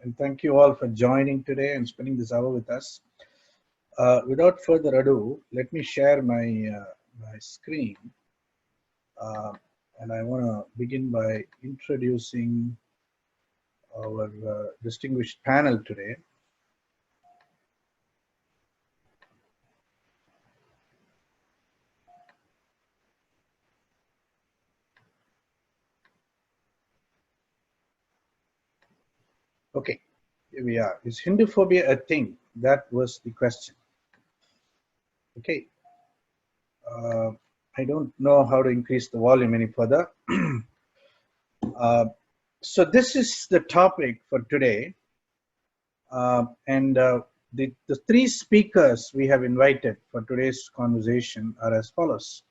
and thank you all for joining today and spending this hour with us. Without further ado, let me share my screen. And I want to begin by introducing our distinguished panel today. Okay, here we are. Is Hinduphobia a thing? That was the question. Okay. I don't know how to increase the volume any further. So this is the topic for today. The three speakers we have invited for today's conversation are as follows.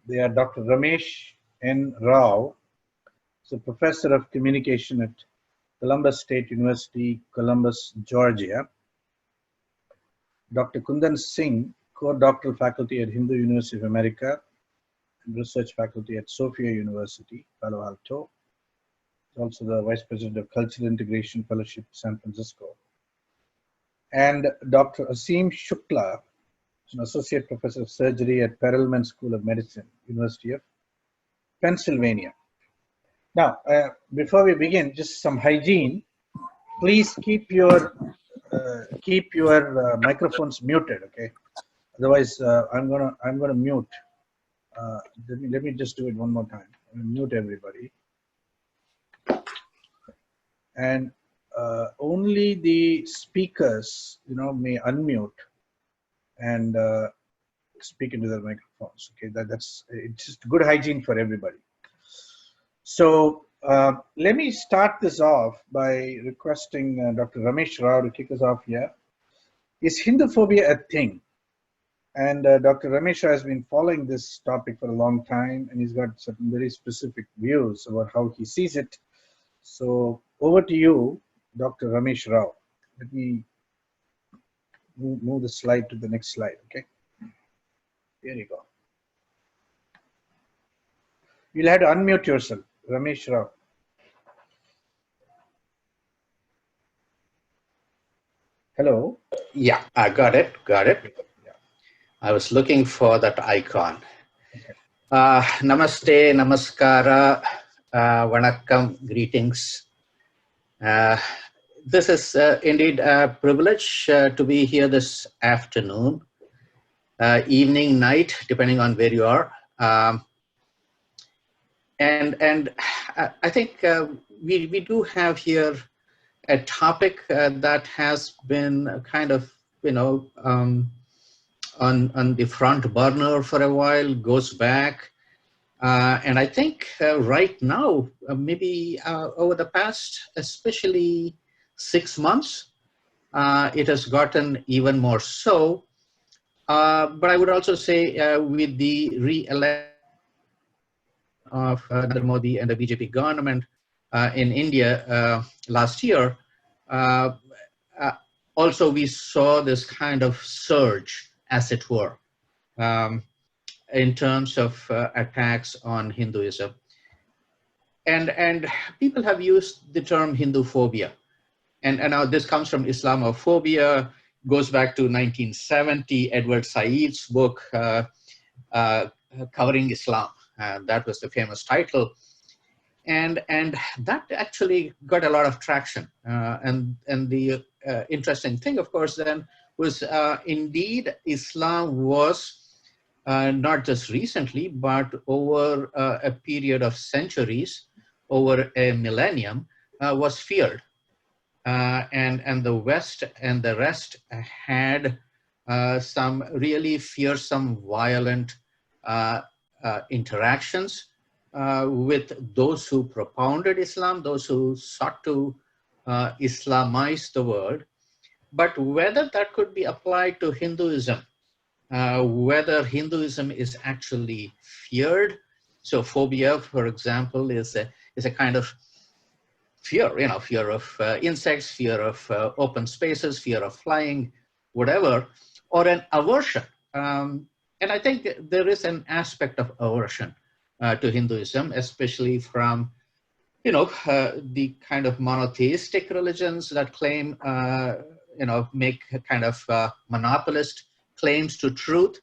They are Dr. Ramesh N. Rao, so professor of communication at Columbus State University, Columbus, Georgia. Dr. Kundan Singh, co-doctoral faculty at Hindu University of America and research faculty at Sophia University, Palo Alto. He's also the Vice President of Cultural Integration Fellowship, San Francisco. And Dr. Aseem Shukla, an associate professor of surgery at Perelman School of Medicine, University of Pennsylvania. Now, before we begin, just some hygiene. Please keep your microphones muted, okay? Otherwise, I'm gonna mute. Let me just do it one more time. I'm gonna mute everybody, and only the speakers, may unmute and speak into their microphones. Okay, it's just good hygiene for everybody. So let me start this off by requesting Dr. Ramesh Rao to kick us off here. Is Hinduphobia a thing? And Dr. Ramesh Rao has been following this topic for a long time, and he's got certain very specific views about how he sees it. So over to you, Dr. Ramesh Rao. Let me move the slide to the next slide, okay? Here you go. You'll have to unmute yourself, Ramesh Rao. Hello? Yeah, I got it. Yeah. I was looking for that icon. Okay. Namaste, namaskara, vanakkam, greetings. This is indeed a privilege to be here this afternoon, evening, night, depending on where you are. And I think we do have here a topic that has been kind of, on the front burner for a while, goes back. And I think right now, maybe over the past, especially 6 months, it has gotten even more so. But I would also say with the re-election of Narendra Modi and the BJP government in India last year, also we saw this kind of surge, as it were, in terms of attacks on Hinduism. And people have used the term Hinduphobia. And now this comes from Islamophobia, goes back to 1970, Edward Said's book, Covering Islam. That was the famous title. And that actually got a lot of traction. And the interesting thing, of course, then was indeed Islam was not just recently, but over a period of centuries, over a millennium, was feared. And the West and the rest had some really fearsome, violent interactions with those who propounded Islam, those who sought to Islamize the world. But whether that could be applied to Hinduism, whether Hinduism is actually feared. So phobia, for example, is a kind of fear, fear of insects, fear of open spaces, fear of flying, whatever, or an aversion. And I think there is an aspect of aversion to Hinduism, especially from the kind of monotheistic religions that claim, make a kind of monopolist claims to truth,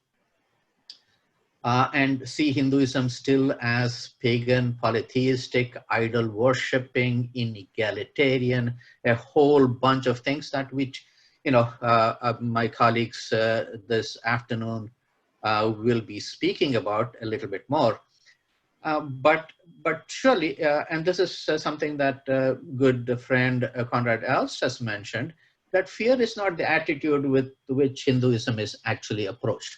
and see Hinduism still as pagan, polytheistic, idol worshipping, inegalitarian, a whole bunch of things that which, my colleagues this afternoon will be speaking about a little bit more. But surely, and this is something that good friend Conrad Elst has mentioned, that fear is not the attitude with which Hinduism is actually approached.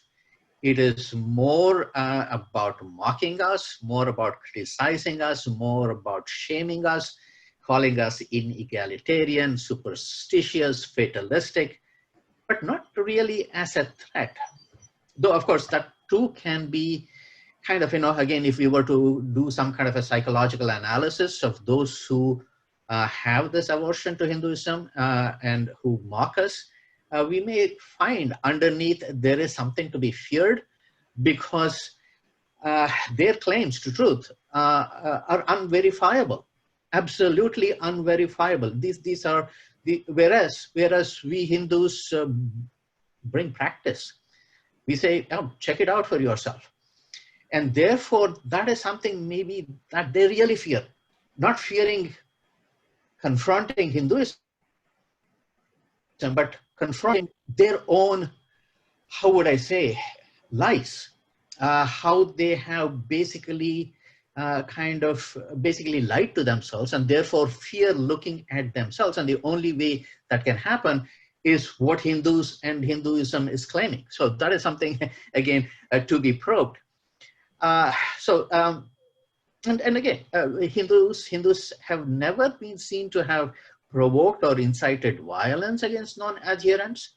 It is more about mocking us, more about criticizing us, more about shaming us, calling us inegalitarian, superstitious, fatalistic, but not really as a threat. Though, of course, that too can be kind of, again, if we were to do some kind of a psychological analysis of those who have this aversion to Hinduism and who mock us, we may find underneath there is something to be feared, because their claims to truth are unverifiable, absolutely unverifiable. These are whereas we Hindus bring practice. We say, oh, check it out for yourself. And therefore, that is something maybe that they really fear, not fearing confronting Hinduism, but confronting their own, how would I say, lies, how they have basically basically lied to themselves, and therefore fear looking at themselves. And the only way that can happen is what Hindus and Hinduism is claiming. So that is something, again, to be probed. And again, Hindus have never been seen to have provoked or incited violence against non-adherents.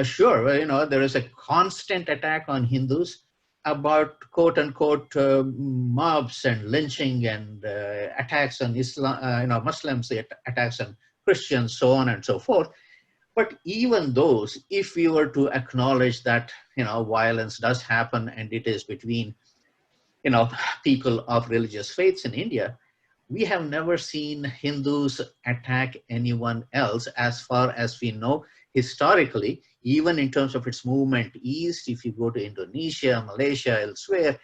Sure, there is a constant attack on Hindus about quote unquote mobs and lynching and attacks on Islam, Muslims, attacks on Christians, so on and so forth. But even those, if we were to acknowledge that, violence does happen and it is between, people of religious faiths in India, we have never seen Hindus attack anyone else as far as we know historically, even in terms of its movement east. If you go to Indonesia, Malaysia, elsewhere,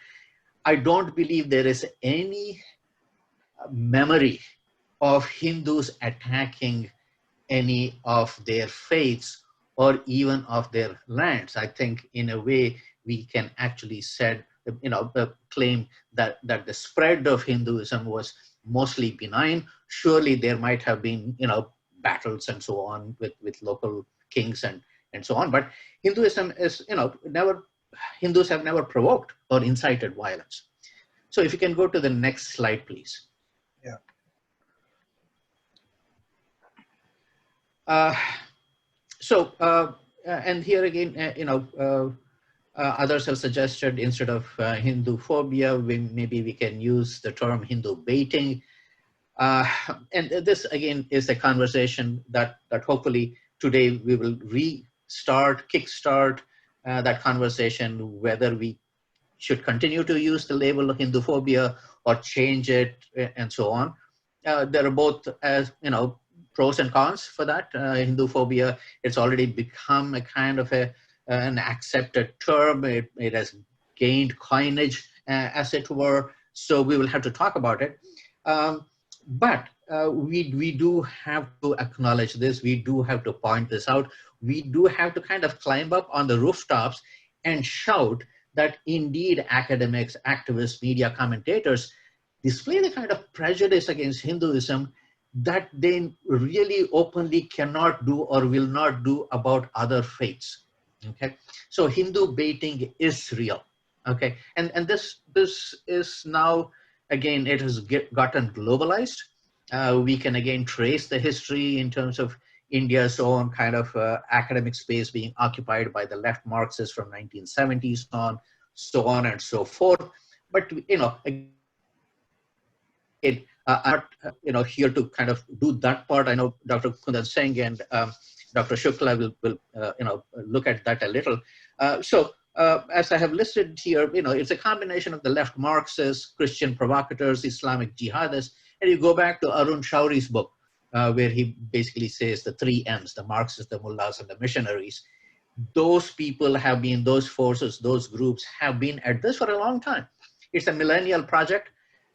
I don't believe there is any memory of Hindus attacking any of their faiths or even of their lands. I think in a way we can actually claim that the spread of Hinduism was mostly benign. Surely there might have been, battles and so on with local kings and so on. But Hinduism is, Hindus have never provoked or incited violence. So if you can go to the next slide, please. Yeah. And here again, others have suggested instead of Hinduphobia, maybe we can use the term Hindu baiting. And this again is a conversation that hopefully today we will kickstart that conversation, whether we should continue to use the label of Hinduphobia or change it and so on. There are both, as pros and cons for that. Hinduphobia, it's already become a kind of an accepted term. It has gained coinage, as it were. So we will have to talk about it. But we do have to acknowledge this. We do have to point this out. We do have to kind of climb up on the rooftops and shout that indeed academics, activists, media commentators display the kind of prejudice against Hinduism that they really openly cannot do or will not do about other faiths. Okay, so Hindu baiting is real. Okay, and this is now, again, it has gotten globalized. We can again trace the history in terms of India's own kind of academic space being occupied by the left Marxists from 1970s on, so on and so forth. But again, I'm not here to kind of do that part. I know Dr. Kundan Singh and Dr. Shukla will look at that a little. As I have listed here, it's a combination of the left Marxists, Christian provocateurs, Islamic jihadists, And you go back to Arun Shauri's book, where he basically says the 3 M's, the Marxists, the mullahs, and the missionaries. Those people have been, those forces, those groups have been at this for a long time. It's a millennial project.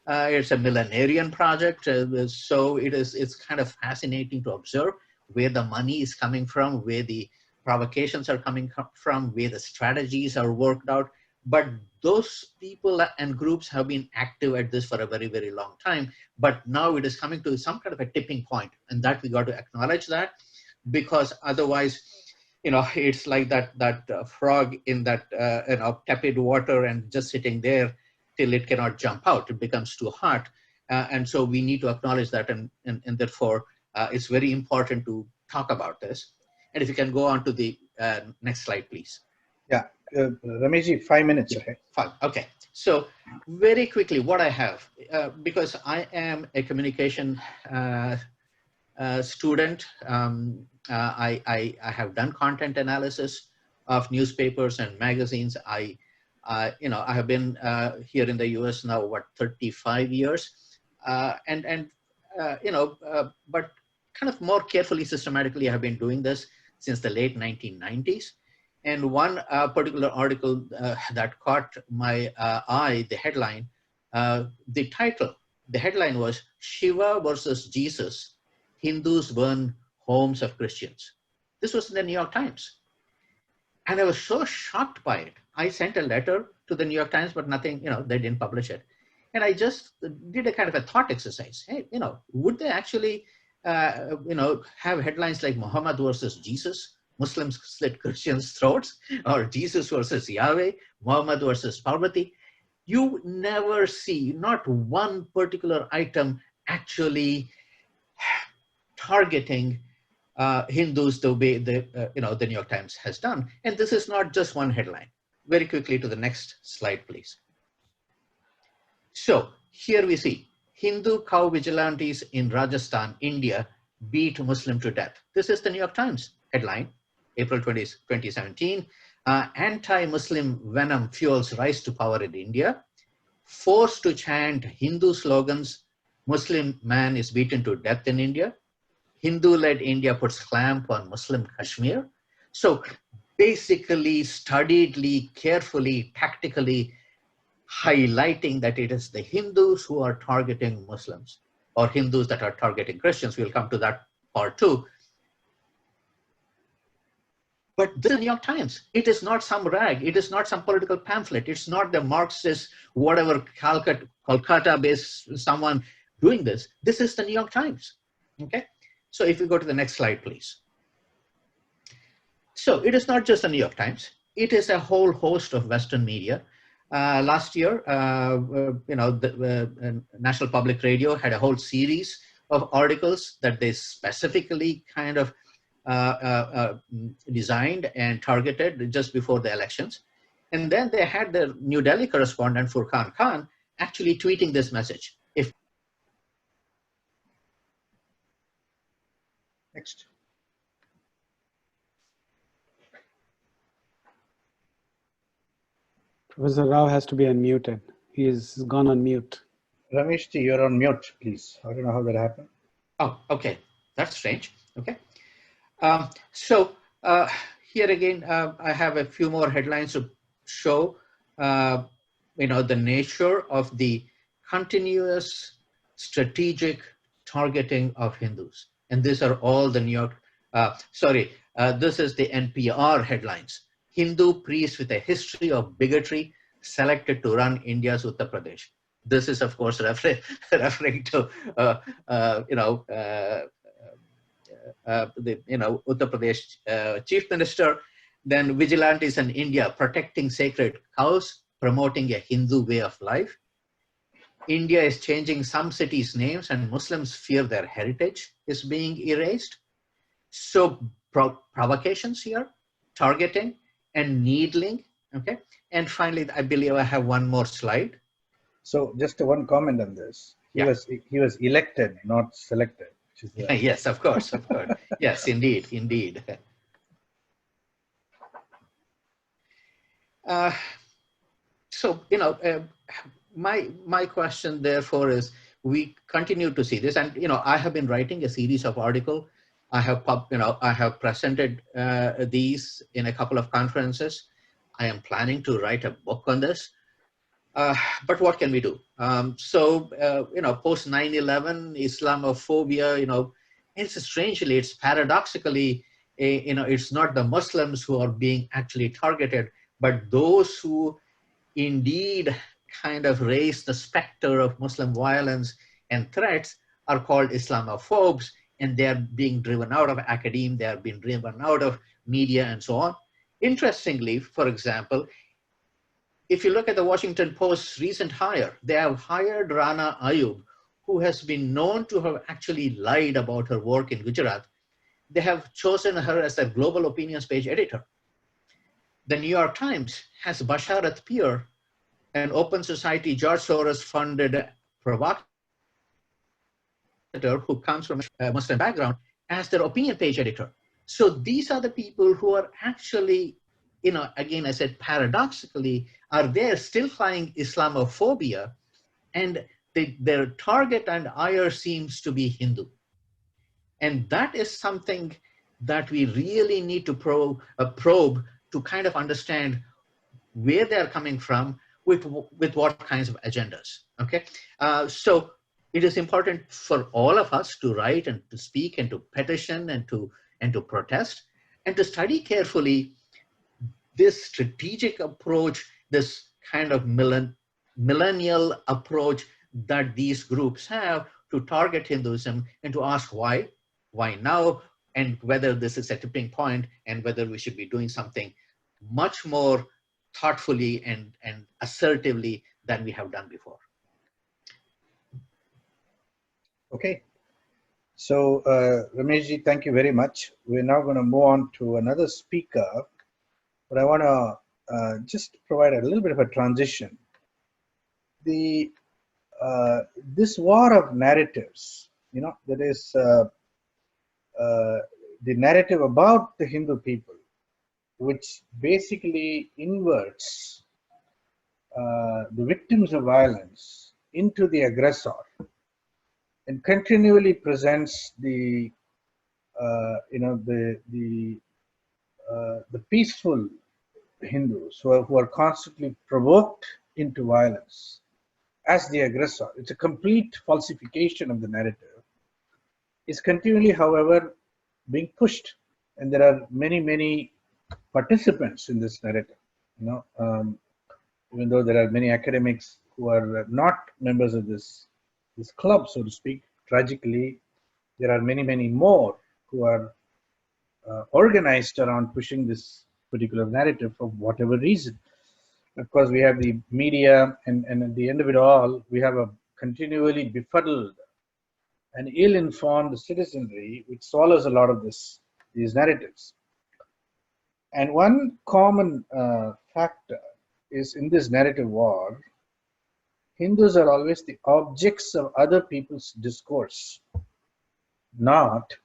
It's a millenarian project. So it's kind of fascinating to observe where the money is coming from, where the provocations are coming from, where the strategies are worked out. But those people and groups have been active at this for a very, very long time. But now it is coming to some kind of a tipping point, and that we got to acknowledge that, because otherwise, it's like that frog in that tepid water and just sitting there till it cannot jump out. It becomes too hot, and so we need to acknowledge that, and therefore it's very important to talk about this. And if you can go on to the next slide, please. Yeah, Rameshji, 5 minutes. Okay. Fine. Okay. So very quickly, what I have, because I am a communication student, I have done content analysis of newspapers and magazines. I have been here in the U.S. now, 35 years, but kind of more carefully, systematically, I have been doing this since the late 1990s. And one particular article that caught my eye, the headline, the headline was "Shiva versus Jesus, Hindus burn homes of Christians." This was in the New York Times. And I was so shocked by it. I sent a letter to the New York Times, but nothing, they didn't publish it. And I just did a kind of a thought exercise. Hey, would they actually, have headlines like Muhammad versus Jesus, Muslims slit Christians' throats, or Jesus versus Yahweh, Muhammad versus Parvati? You never see, not one particular item actually targeting Hindus the way the New York Times has done. And this is not just one headline. Very quickly to the next slide, please. So here we see Hindu cow vigilantes in Rajasthan, India, beat Muslim to death. This is the New York Times headline, April 20, 2017. Anti-Muslim venom fuels rise to power in India. Forced to chant Hindu slogans, Muslim man is beaten to death in India. Hindu-led India puts clamp on Muslim Kashmir. So basically, studiedly, carefully, tactically highlighting that it is the Hindus who are targeting Muslims, or Hindus that are targeting Christians. We'll come to that part too. But this is the New York Times. It is not some rag. It is not some political pamphlet. It's not the Marxist, whatever, Calcutta-based someone doing this. This is the New York Times, okay? So if you go to the next slide, please. So it is not just the New York Times. It is a whole host of Western media. Last year, the National Public Radio had a whole series of articles that they specifically kind of designed and targeted just before the elections. And then they had their New Delhi correspondent, Furqan Khan, actually tweeting this message. Next. Professor Rao has to be unmuted. He is gone on mute. Rameshji, you're on mute, please. I don't know how that happened. Oh, okay. That's strange. Okay. Here again, I have a few more headlines to show, the nature of the continuous strategic targeting of Hindus. And these are all the New York, this is the NPR headlines. Hindu priest with a history of bigotry selected to run India's Uttar Pradesh. This is, of course, referring to, the Uttar Pradesh chief minister. Then vigilantes in India protecting sacred cows, promoting a Hindu way of life. India is changing some cities' names, and Muslims fear their heritage is being erased. So provocations here, targeting and needling. Okay, and finally, I believe I have one more slide. So just one comment on this. He was elected, not selected. Which is yes, of course, of course. Yes, indeed, indeed. My question, therefore, is we continue to see this. And, I have been writing a series of articles. I have presented these in a couple of conferences. I am planning to write a book on this. But what can we do? Post 9/11, Islamophobia, it's paradoxically, it's not the Muslims who are being actually targeted, but those who indeed kind of raise the specter of Muslim violence and threats are called Islamophobes, and they're being driven out of academia, they are being driven out of media and so on. Interestingly, for example, if you look at the Washington Post's recent hire, they have hired Rana Ayub, who has been known to have actually lied about her work in Gujarat. They have chosen her as their global opinions page editor. The New York Times has Basharat Peer, an Open Society George Soros funded provocateur who comes from a Muslim background, as their opinion page editor. So these are the people who are actually, again, I said paradoxically, are there still flying Islamophobia, and their target and ire seems to be Hindu. And that is something that we really need to probe to kind of understand where they're coming from, with what kinds of agendas, okay? So it is important for all of us to write and to speak and to petition and to protest and to study carefully this strategic approach, this kind of millennial approach that these groups have to target Hinduism, and to ask why now, and whether this is a tipping point, and whether we should be doing something much more thoughtfully and assertively than we have done before. Okay. So, Rameshji, thank you very much. We're now going to move on to another speaker, but I want to just provide a little bit of a transition. This war of narratives, that is the narrative about the Hindu people, which basically inverts the victims of violence into the aggressor, and continually presents the peaceful Hindus who are constantly provoked into violence as the aggressor. It's a complete falsification of the narrative. It's continually, however, being pushed, and there are many participants in this narrative. Even though there are many academics who are not members of this club, so to speak, tragically, there are many more who are organized around pushing this particular narrative for whatever reason. Of course, we have the media, and at the end of it all, we have a continually befuddled and ill-informed citizenry which swallows a lot of these narratives. And one common factor is, in this narrative war, Hindus are always the objects of other people's discourse, not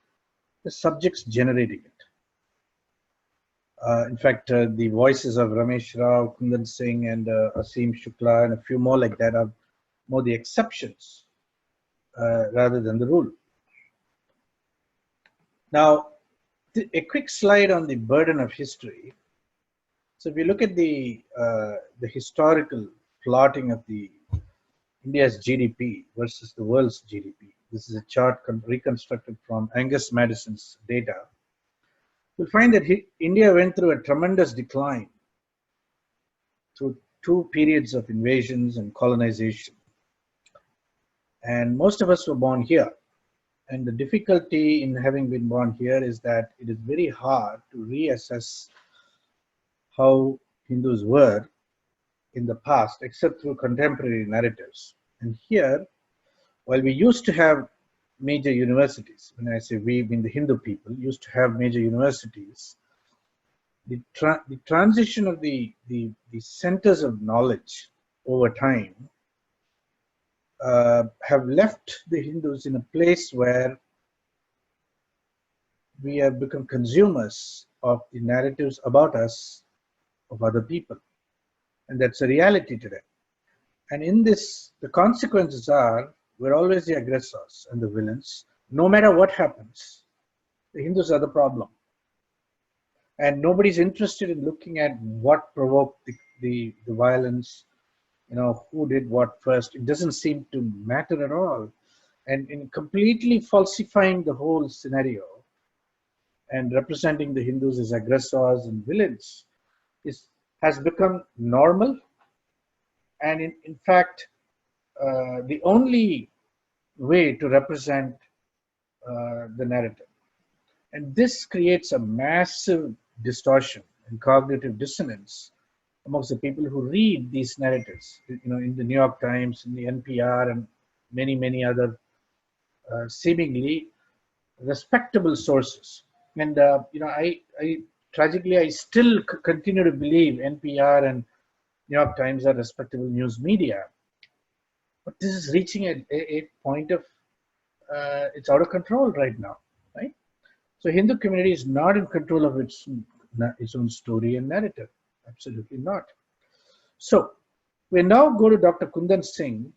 the subjects generating it. In fact, the voices of Ramesh Rao, Kundan Singh, and Asim Shukla, and a few more like that, are more the exceptions rather than the rule. Now, a quick slide on the burden of history. So if you look at the historical plotting of India's GDP versus the world's GDP, this is a chart reconstructed from Angus Madison's data. You'll find that India went through a tremendous decline through 2 periods of invasions and colonization. And most of us were born here. And the difficulty in having been born here is that it is very hard to reassess how Hindus were in the past, except through contemporary narratives. And here, while we used to have major universities, when I say we, mean the Hindu people, used to have major universities, the transition of the centers of knowledge over time have left the Hindus in a place where we have become consumers of the narratives about us of other people. And that's a reality today. And in this, the consequences are We're always the aggressors and the villains. No matter what happens, the Hindus are the problem. And nobody's interested in looking at what provoked the violence, who did what first. It doesn't seem to matter at all. And in completely falsifying the whole scenario and representing the Hindus as aggressors and villains has become normal. And in fact, the only way to represent the narrative. And this creates a massive distortion and cognitive dissonance amongst the people who read these narratives, in the New York Times, in the NPR, and many, many other seemingly respectable sources. And, I tragically, I still continue to believe NPR and New York Times are respectable news media. But this is reaching a point of, it's out of control right now, right? So Hindu community is not in control of its own story and narrative. Absolutely not. So we now go to Dr. Kundan Singh,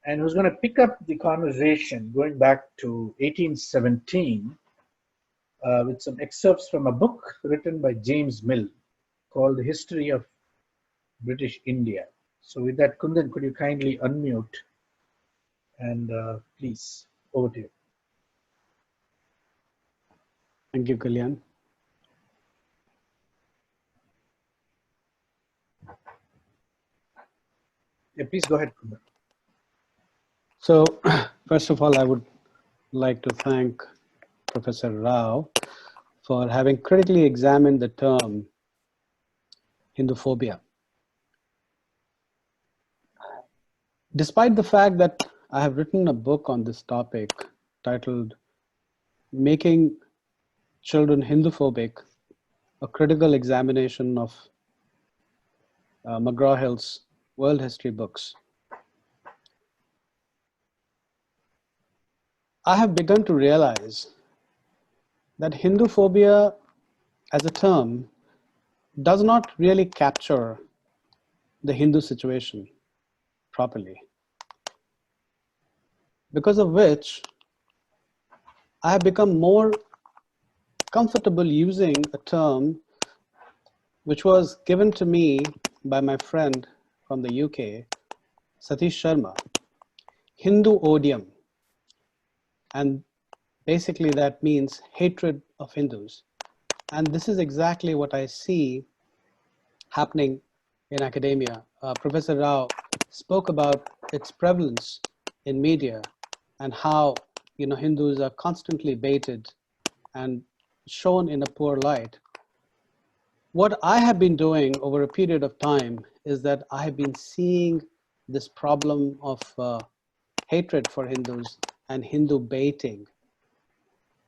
and who's going to pick up the conversation going back to 1817 with some excerpts from a book written by James Mill called The History of British India. So with that, Kundan, could you kindly unmute and please, over to you. Thank you, Kalyan. Yeah, please go ahead, Kundan. So, first of all, I would like to thank Professor Rao for having critically examined the term Hinduphobia. Despite the fact that I have written a book on this topic titled Making Children Hinduphobic, a critical examination of McGraw-Hill's world history books, I have begun to realize that Hinduphobia as a term does not really capture the Hindu situation properly, because of which I have become more comfortable using a term which was given to me by my friend from the UK, Satish Sharma, Hindu odium. And basically that means hatred of Hindus. And this is exactly what I see happening in academia. Professor Rao spoke about its prevalence in media and how Hindus are constantly baited and shown in a poor light. What I have been doing over a period of time is that I have been seeing this problem of hatred for Hindus and Hindu baiting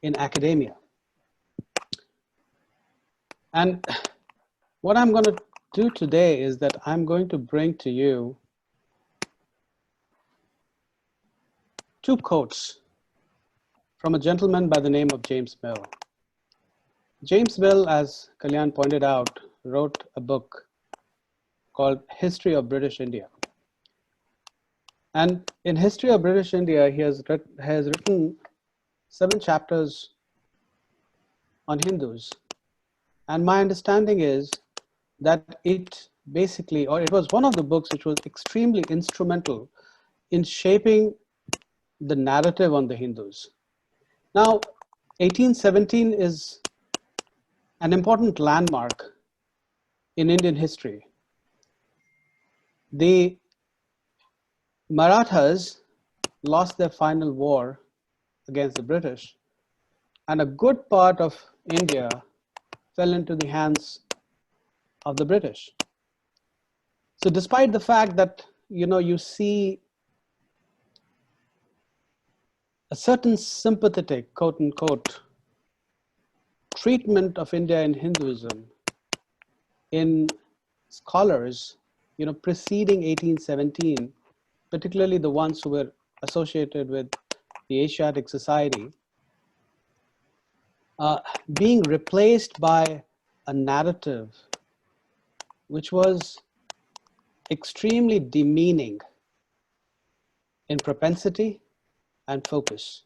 in academia. And what I'm going to do today is that I'm going to bring to you two quotes from a gentleman by the name of James Mill. James Mill, as Kalyan pointed out, wrote a book called History of British India. And in History of British India, he has written 7 chapters on Hindus. And my understanding is that it was one of the books which was extremely instrumental in shaping the narrative on the Hindus. Now, 1817 is an important landmark in Indian history. The Marathas lost their final war against the British, and a good part of India fell into the hands of the British. So despite the fact that you see a certain sympathetic, quote unquote, treatment of India in Hinduism in scholars preceding 1817, particularly the ones who were associated with the Asiatic Society, being replaced by a narrative which was extremely demeaning in propensity and focus.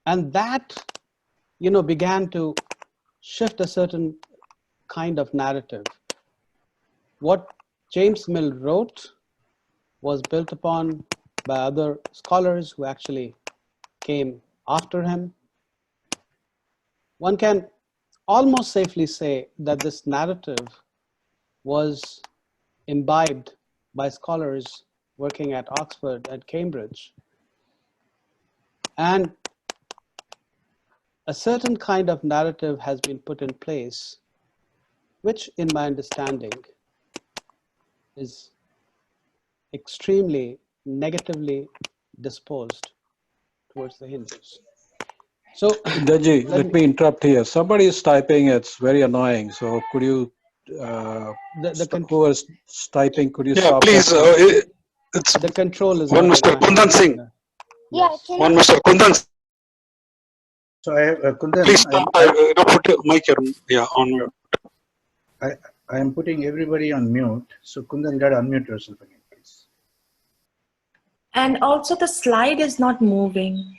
And that, began to shift a certain kind of narrative. What James Mill wrote was built upon by other scholars who actually came after him. One can almost safely say that this narrative was imbibed by scholars working at Oxford and Cambridge. And a certain kind of narrative has been put in place, which in my understanding is extremely negatively disposed towards the Hindus. So, Daji, let me interrupt here. Somebody is typing, it's very annoying. So could you, whoever's typing, could you stop please, that? it's the control is one not Mr. in my Kundan hands. Singh. Yes. One Mr. Kundan. So I have Kundan. Please stop. Put your mic on mute. I am putting everybody on mute. So Kundan, you got to unmute yourself again, please. And also the slide is not moving.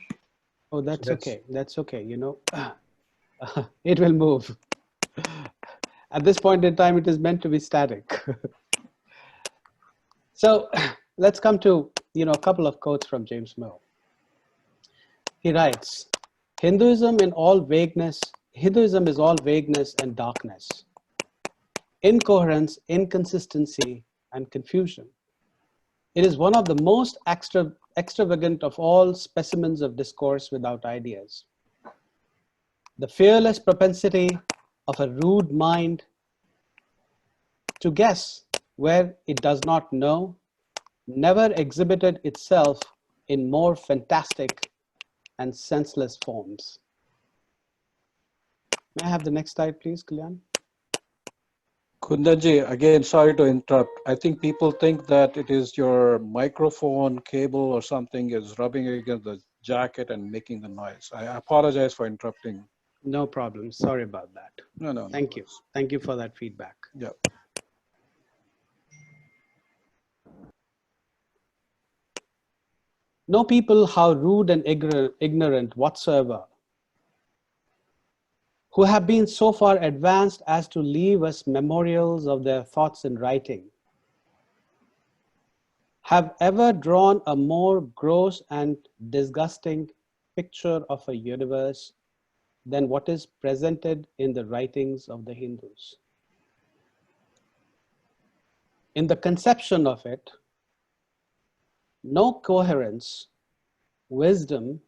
Oh, that's okay. That's okay. It will move. At this point in time, it is meant to be static. So let's come to, a couple of quotes from James Mill. He writes, Hinduism is all vagueness and darkness, incoherence, inconsistency, and confusion. It is one of the most extravagant of all specimens of discourse without ideas. The fearless propensity of a rude mind to guess where it does not know never exhibited itself in more fantastic and senseless forms. May I have the next slide, please, Kalyan? Kundanji, again, sorry to interrupt. I think people think that it is your microphone cable or something is rubbing against the jacket and making the noise. I apologize for interrupting. No problem. Sorry about that. No. Thank you. Thank you for that feedback. Yeah. Know people how rude and ignorant whatsoever, who have been so far advanced as to leave us memorials of their thoughts in writing, have ever drawn a more gross and disgusting picture of a universe than what is presented in the writings of the Hindus. In the conception of it, no coherence, wisdom,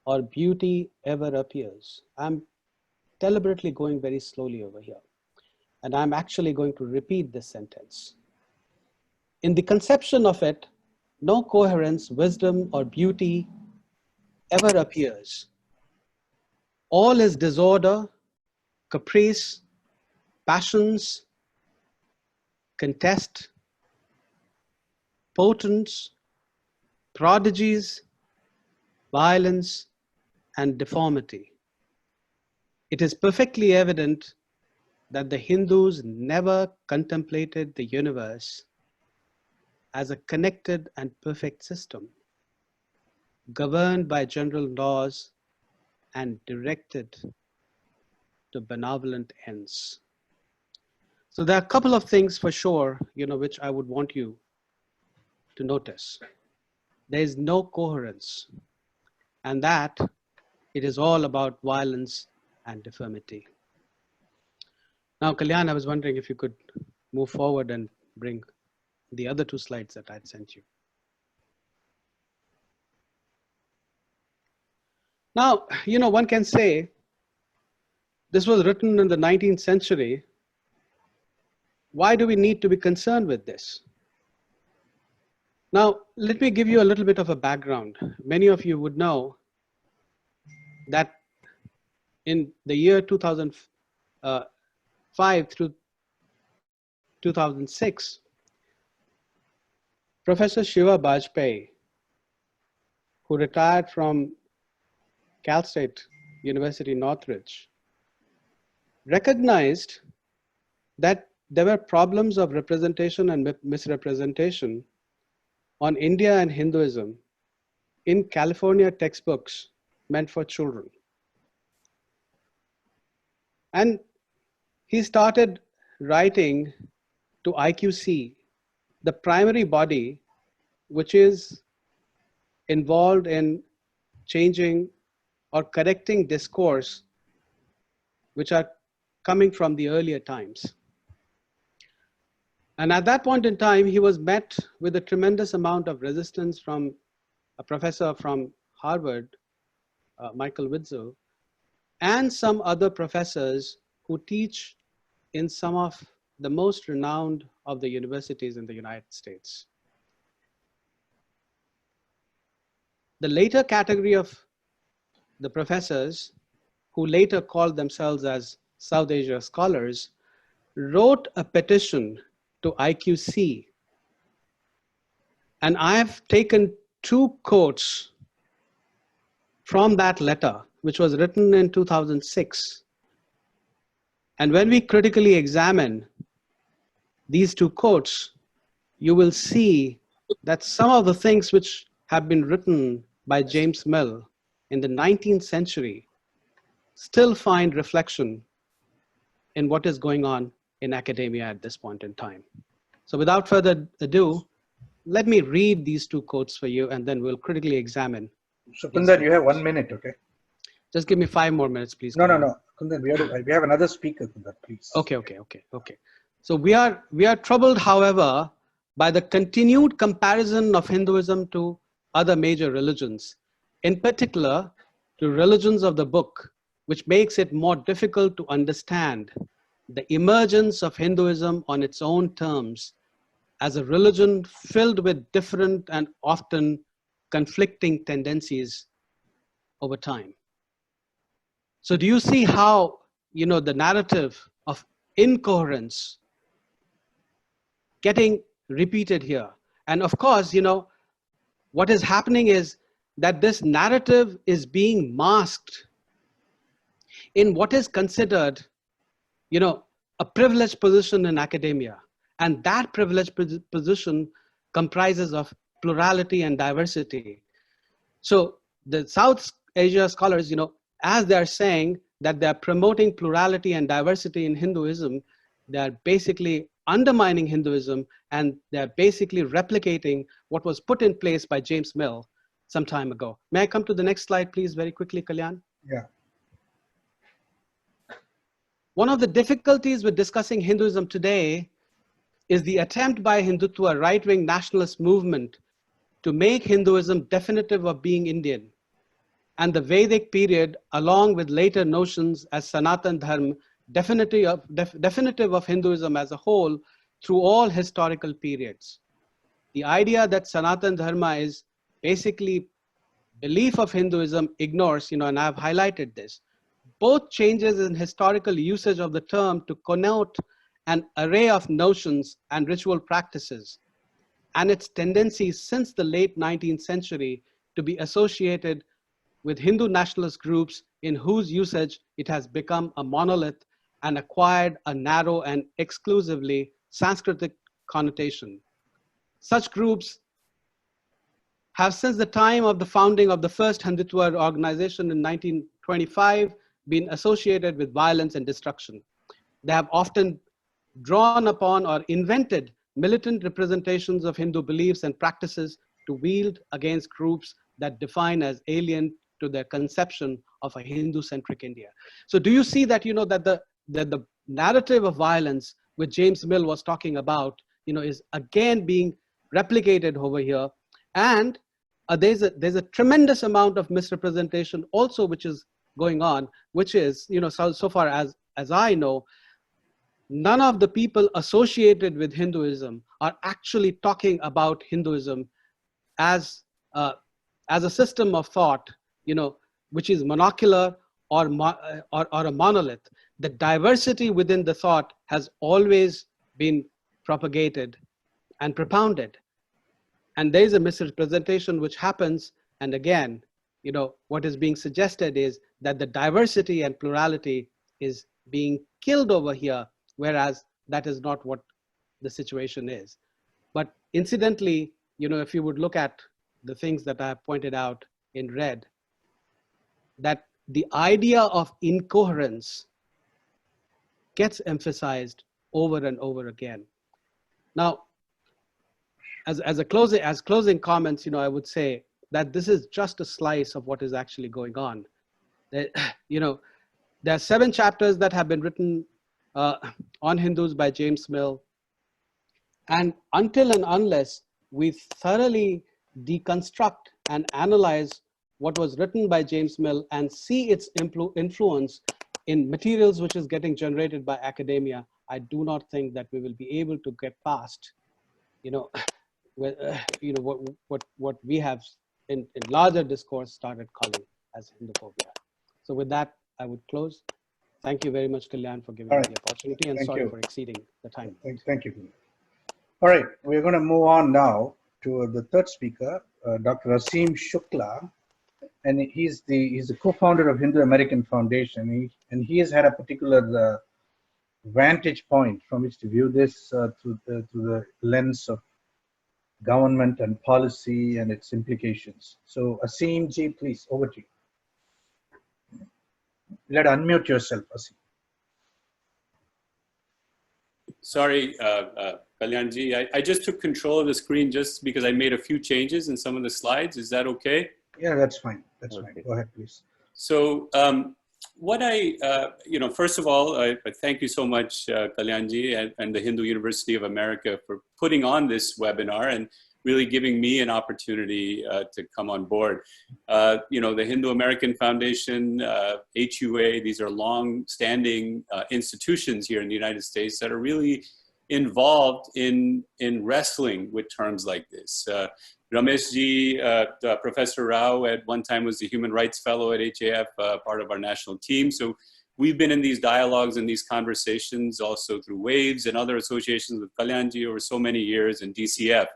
or beauty ever appears. I'm deliberately going very slowly over here, and I'm actually going to repeat this sentence. In the conception of it, no coherence, wisdom, or beauty ever appears. All is disorder, caprice, passions, contest, potence, prodigies, violence, and deformity. It is perfectly evident that the Hindus never contemplated the universe as a connected and perfect system, governed by general laws and directed to benevolent ends. So there are a couple of things for sure, which I would want you to notice. There is no coherence, and that it is all about violence and deformity. Now, Kalyan, I was wondering if you could move forward and bring the other two slides that I'd sent you. Now, one can say this was written in the 19th century. Why do we need to be concerned with this? Now, let me give you a little bit of a background. Many of you would know that in the year 2005 through 2006, Professor Shiva Bajpai, who retired from Cal State University Northridge, recognized that there were problems of representation and misrepresentation on India and Hinduism in California textbooks meant for children. And he started writing to IQC, the primary body which is involved in changing or correcting discourse which are coming from the earlier times. And at that point in time, he was met with a tremendous amount of resistance from a professor from Harvard, Michael Witzel, and some other professors who teach in some of the most renowned of the universities in the United States. The later category of the professors, who later called themselves as South Asia scholars, wrote a petition to IQC. And I've taken 2 quotes from that letter, which was written in 2006. And when we critically examine these 2 quotes, you will see that some of the things which have been written by James Mill in the 19th century still find reflection in what is going on in academia at this point in time. So without further ado, let me read these 2 quotes for you, and then we'll critically examine. So Kundan, you have 1 minute, okay? Just give me 5 more minutes, please. No. Kundan, we have another speaker, Kundan, please. Okay. So we are troubled, however, by the continued comparison of Hinduism to other major religions, in particular to religions of the book, which makes it more difficult to understand the emergence of Hinduism on its own terms as a religion filled with different and often conflicting tendencies over time. So do you see how, the narrative of incoherence getting repeated here? And of course, what is happening is that this narrative is being masked in what is considered, a privileged position in academia. And that privileged position comprises of plurality and diversity. So the South Asia scholars, as they're saying that they're promoting plurality and diversity in Hinduism, they're basically undermining Hinduism, and they're basically replicating what was put in place by James Mill some time ago. May I come to the next slide, please, very quickly, Kalyan? Yeah. One of the difficulties with discussing Hinduism today is the attempt by Hindutva right-wing nationalist movement to make Hinduism definitive of being Indian, and the Vedic period, along with later notions as Sanatan Dharma, definitive of Hinduism as a whole through all historical periods. The idea that Sanatan Dharma is basically belief of Hinduism ignores, and I've highlighted this, both changes in historical usage of the term to connote an array of notions and ritual practices, and its tendency since the late 19th century to be associated with Hindu nationalist groups in whose usage it has become a monolith and acquired a narrow and exclusively Sanskritic connotation. Such groups have, since the time of the founding of the first Hindutva organization in 1925, been associated with violence and destruction. They have often drawn upon or invented militant representations of Hindu beliefs and practices to wield against groups that define as alien to their conception of a Hindu-centric India. So do you see that, that the narrative of violence which James Mill was talking about, is again being replicated over here. And there's a tremendous amount of misrepresentation also which is going on, which is, so far as I know, none of the people associated with Hinduism are actually talking about Hinduism as a system of thought, which is monocular or a monolith. The diversity within the thought has always been propagated and propounded. And there is a misrepresentation which happens. And again, what is being suggested is that the diversity and plurality is being killed over here, whereas that is not what the situation is. But incidentally, if you would look at the things that I have pointed out in red, that the idea of incoherence gets emphasized over and over again. Now, as closing comments, I would say that this is just a slice of what is actually going on. There are 7 chapters that have been written on Hindus by James Mill. And until and unless we thoroughly deconstruct and analyze what was written by James Mill and see its influence in materials which is getting generated by academia, I do not think that we will be able to get past, what we have in larger discourse started calling as Hinduphobia. So with that, I would close. Thank you very much, Kalyan, for giving me the opportunity, and sorry for exceeding the time. Thank you. All right, we're going to move on now to the third speaker, Dr. Aseem Shukla, and he's the co-founder of Hindu American Foundation, and he has had a particular vantage point from which to view this through the lens of government and policy and its implications. So Aseem ji, please, over to you. You had to unmute yourself, Aseem. Sorry, Kalyanji, I just took control of the screen just because I made a few changes in some of the slides. Is that okay? Yeah, that's fine. That's fine. Go ahead, please. So first of all, I thank you so much, Kalyanji, and the Hindu University of America for putting on this webinar and really giving me an opportunity to come on board. The Hindu American Foundation, HUA, these are long-standing institutions here in the United States that are really involved in wrestling with terms like this. Rameshji, Professor Rao at one time was the Human Rights Fellow at HAF, part of our national team. So we've been in these dialogues and these conversations also through WAVES and other associations with Kalyanji over so many years in DCF.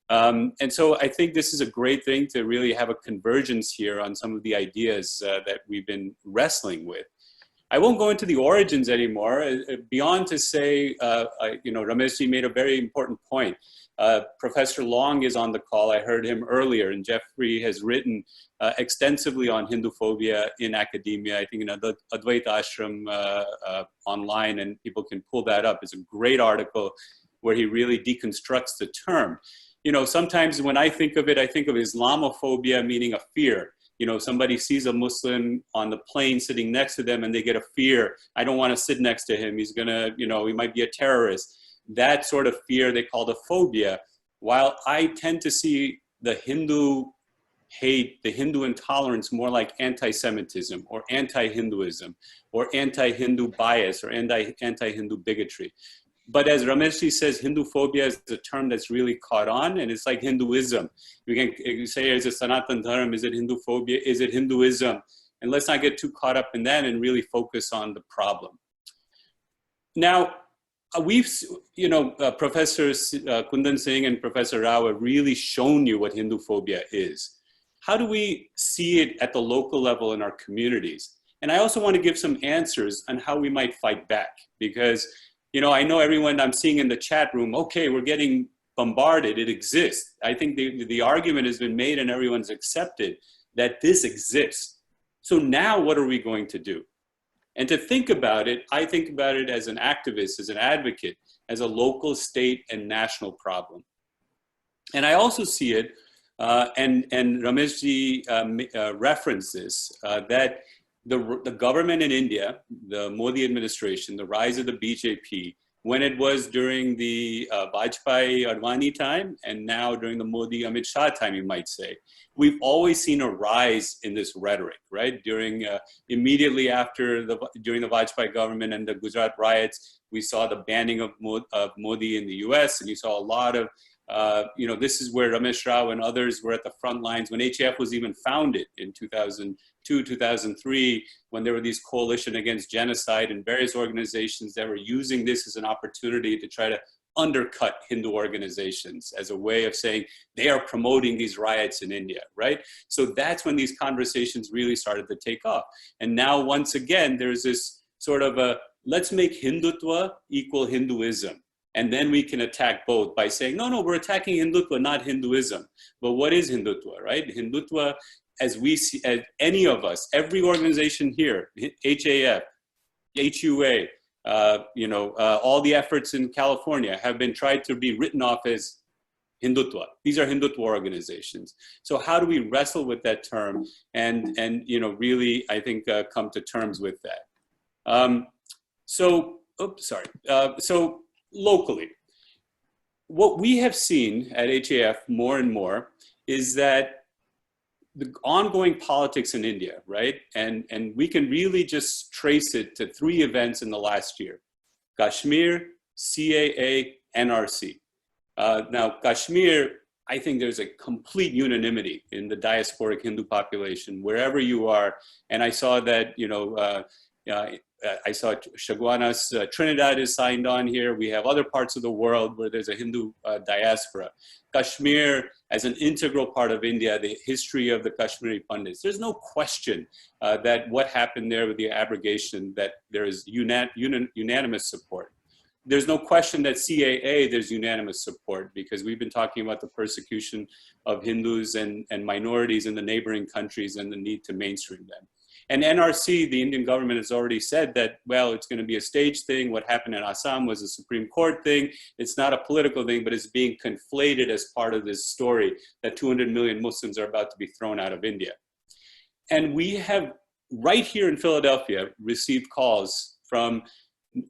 And so I think this is a great thing to really have a convergence here on some of the ideas that we've been wrestling with. I won't go into the origins anymore, beyond to say, Rameshji made a very important point. Professor Long is on the call. I heard him earlier, and Jeffrey has written extensively on Hinduphobia in academia. I think in Advaita Ashram online, and people can pull that up. It's a great article where he really deconstructs the term. Sometimes when I think of it, I think of Islamophobia, meaning a fear. Somebody sees a Muslim on the plane sitting next to them and they get a fear. I don't want to sit next to him. He's gonna, he might be a terrorist. That sort of fear they call the phobia. While I tend to see the Hindu hate, the Hindu intolerance more like anti-Semitism or anti-Hinduism or anti-Hindu bias or anti-Hindu bigotry. But as Rameshji says, Hinduphobia is a term that's really caught on, and it's like Hinduism. You can say, is it Sanatan Dharma? Is it Hinduphobia? Is it Hinduism? And let's not get too caught up in that and really focus on the problem. Now, Professor Kundan Singh and Professor Rao have really shown you what Hinduphobia is. How do we see it at the local level in our communities? And I also want to give some answers on how we might fight back, because I know everyone I'm seeing in the chat room, okay, we're getting bombarded, it exists. I think the argument has been made and everyone's accepted that this exists. So now what are we going to do? And to think about it, I think about it as an activist, as an advocate, as a local, state, and national problem. And I also see it, and Rameshji referenced this, that the government in India, the Modi administration, the rise of the BJP, when it was during the Vajpayee-Advani time, and now during the Modi-Amit Shah time, you might say, we've always seen a rise in this rhetoric, right? Immediately after during the Vajpayee government and the Gujarat riots, we saw the banning of Modi in the US, and you saw a lot of, this is where Ramesh Rao and others were at the front lines when HAF was even founded in 2002, 2003, when there were these coalition against genocide and various organizations that were using this as an opportunity to try to undercut Hindu organizations as a way of saying they are promoting these riots in India, right? So that's when these conversations really started to take off. And now, once again, there's this sort of let's make Hindutva equal Hinduism. And then we can attack both by saying, no, no, we're attacking Hindutva, not Hinduism. But what is Hindutva, right? Hindutva, as we see, as any of us, every organization here, HAF, HUA, all the efforts in California have been tried to be written off as Hindutva. These are Hindutva organizations. So how do we wrestle with that term and really, I think, come to terms with that? So locally, what we have seen at HAF more and more is that the ongoing politics in India, right? And we can really just trace it to 3 events in the last year: Kashmir, CAA, NRC. Now, Kashmir, I think there's a complete unanimity in the diasporic Hindu population, wherever you are. And I saw that, I saw Shagwana's Trinidad is signed on here. We have other parts of the world where there's a Hindu diaspora. Kashmir, as an integral part of India, the history of the Kashmiri Pandits. There's no question that what happened there with the abrogation, that there is unanimous support. There's no question that CAA, there's unanimous support, because we've been talking about the persecution of Hindus and minorities in the neighboring countries and the need to mainstream them. And NRC, the Indian government has already said that, well, it's going to be a stage thing. What happened in Assam was a Supreme Court thing. It's not a political thing, but it's being conflated as part of this story that 200 million Muslims are about to be thrown out of India. And we have, right here in Philadelphia, received calls from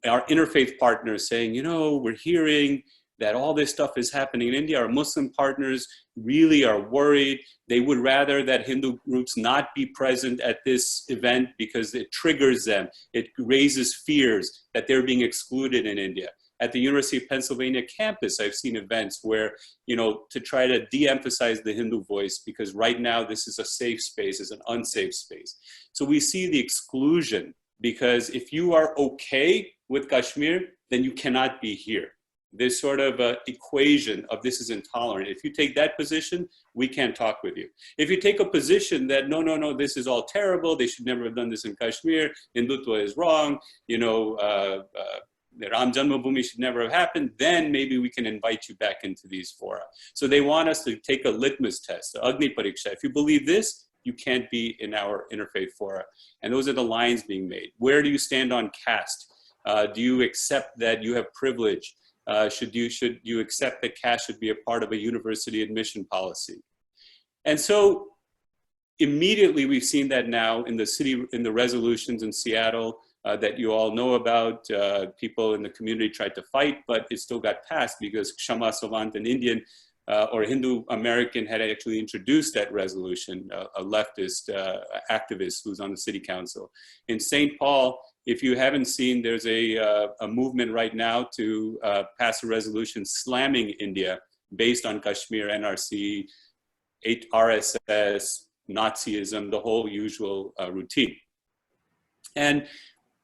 our interfaith partners saying, we're hearing that all this stuff is happening in India. Our Muslim partners really are worried. They would rather that Hindu groups not be present at this event because it triggers them. It raises fears that they're being excluded in India. At the University of Pennsylvania campus, I've seen events where, to try to de-emphasize the Hindu voice, because right now this is a safe space, it's an unsafe space. So we see the exclusion, because if you are okay with Kashmir, then you cannot be here. This sort of equation of this is intolerant. If you take that position, we can't talk with you. If you take a position that, no, this is all terrible, they should never have done this in Kashmir, Hindutva is wrong, the Ram Janmabhoomi should never have happened, then maybe we can invite you back into these fora. So they want us to take a litmus test, the Agni Pariksha. If you believe this, you can't be in our interfaith fora. And those are the lines being made. Where do you stand on caste? Do you accept that you have privilege? Should you accept that caste should be a part of a university admission policy? And so immediately we've seen that now in the resolutions in Seattle that you all know about. People in the community tried to fight, but it still got passed because Kshama Savant, an Indian or Hindu American, had actually introduced that resolution, a leftist activist who's on the city council. In St. Paul, if you haven't seen, there's a movement right now to pass a resolution slamming India based on Kashmir, NRC, RSS, Nazism, the whole usual routine. And